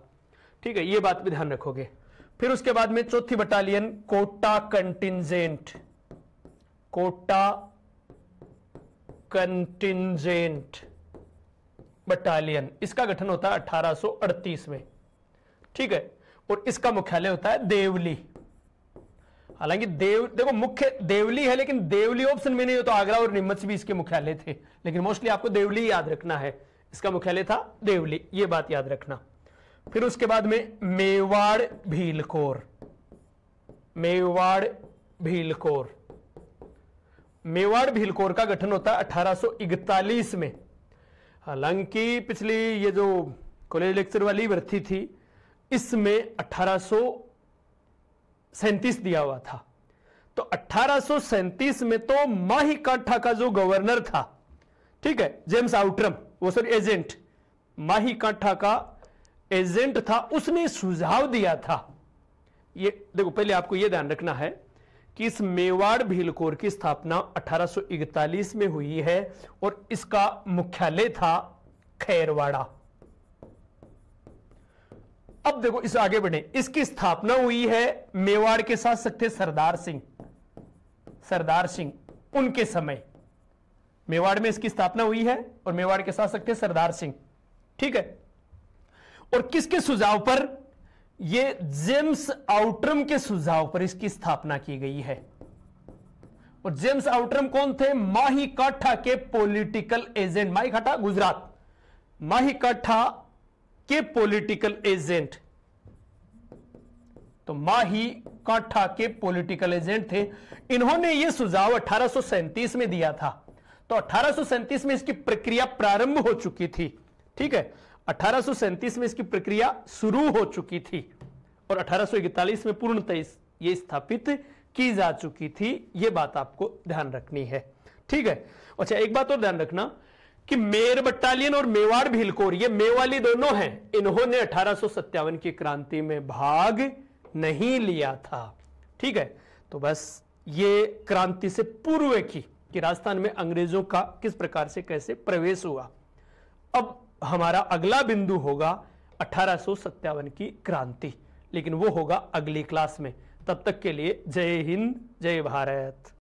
ठीक है। ये बात भी ध्यान रखोगे। फिर उसके बाद में चौथी battalion Kota contingent. Kota contingent battalion, इसका गठन होता है 1838 में, ठीक है। और इसका मुख्यालय होता है देवली। हालांकि देखो मुख्य देवली है, लेकिन देवली ऑप्शन में नहीं हो तो आगरा और नीमच भी इसके मुख्यालय थे, लेकिन मोस्टली आपको देवली याद रखना है, इसका मुख्यालय था देवली, ये बात याद रखना। फिर उसके बाद में मेवाड़ भीलकोर। मेवाड़ भीलकोर, मेवाड़ भीलकोर का गठन होता है 1841 में। हालांकि पिछली ये जो कॉलेज लेक्चर वाली भर्ती थी, इसमें 1837 दिया हुआ था, तो 1837 में तो माही काठा का जो गवर्नर था, ठीक है, जेम्स आउटरम, वो सर एजेंट, माही काठा का एजेंट था, उसने सुझाव दिया था। ये देखो, पहले आपको यह ध्यान रखना है कि इस मेवाड़ भीलकोर की स्थापना 1841 में हुई है और इसका मुख्यालय था खैरवाड़ा। अब देखो इस आगे बढ़े, इसकी स्थापना हुई है मेवाड़ के शासक थे सरदार सिंह। सरदार सिंह उनके समय मेवाड़ में इसकी स्थापना हुई है और मेवाड़ के शासक थे सरदार सिंह, ठीक है। और किसके सुझाव पर? ये जेम्स आउटरम के सुझाव पर इसकी स्थापना की गई है। और जेम्स आउटरम कौन थे? माही काठा के पॉलिटिकल एजेंट। माही काठा गुजरात, माही काठा के पॉलिटिकल एजेंट, तो माही काठा के पॉलिटिकल एजेंट थे। इन्होंने यह सुझाव 1837 में दिया था, तो 1837 में इसकी प्रक्रिया प्रारंभ हो चुकी थी, ठीक है। 1837 में इसकी प्रक्रिया शुरू हो चुकी थी और 1841 में पूर्णतः यह स्थापित की जा चुकी थी। यह बात आपको ध्यान रखनी है, ठीक है। अच्छा, एक बात और ध्यान रखना कि मेर बटालियन और मेवाड़ भीलकोर, ये मेवाली दोनों हैं, इन्होंने 1857 की क्रांति में भाग नहीं लिया था, ठीक है। तो बस ये क्रांति से पूर्व की कि राजस्थान में अंग्रेजों का किस प्रकार से कैसे प्रवेश हुआ। अब हमारा अगला बिंदु होगा 1857 की क्रांति, लेकिन वो होगा अगली क्लास में। तब तक के लिए जय हिंद, जय भारत।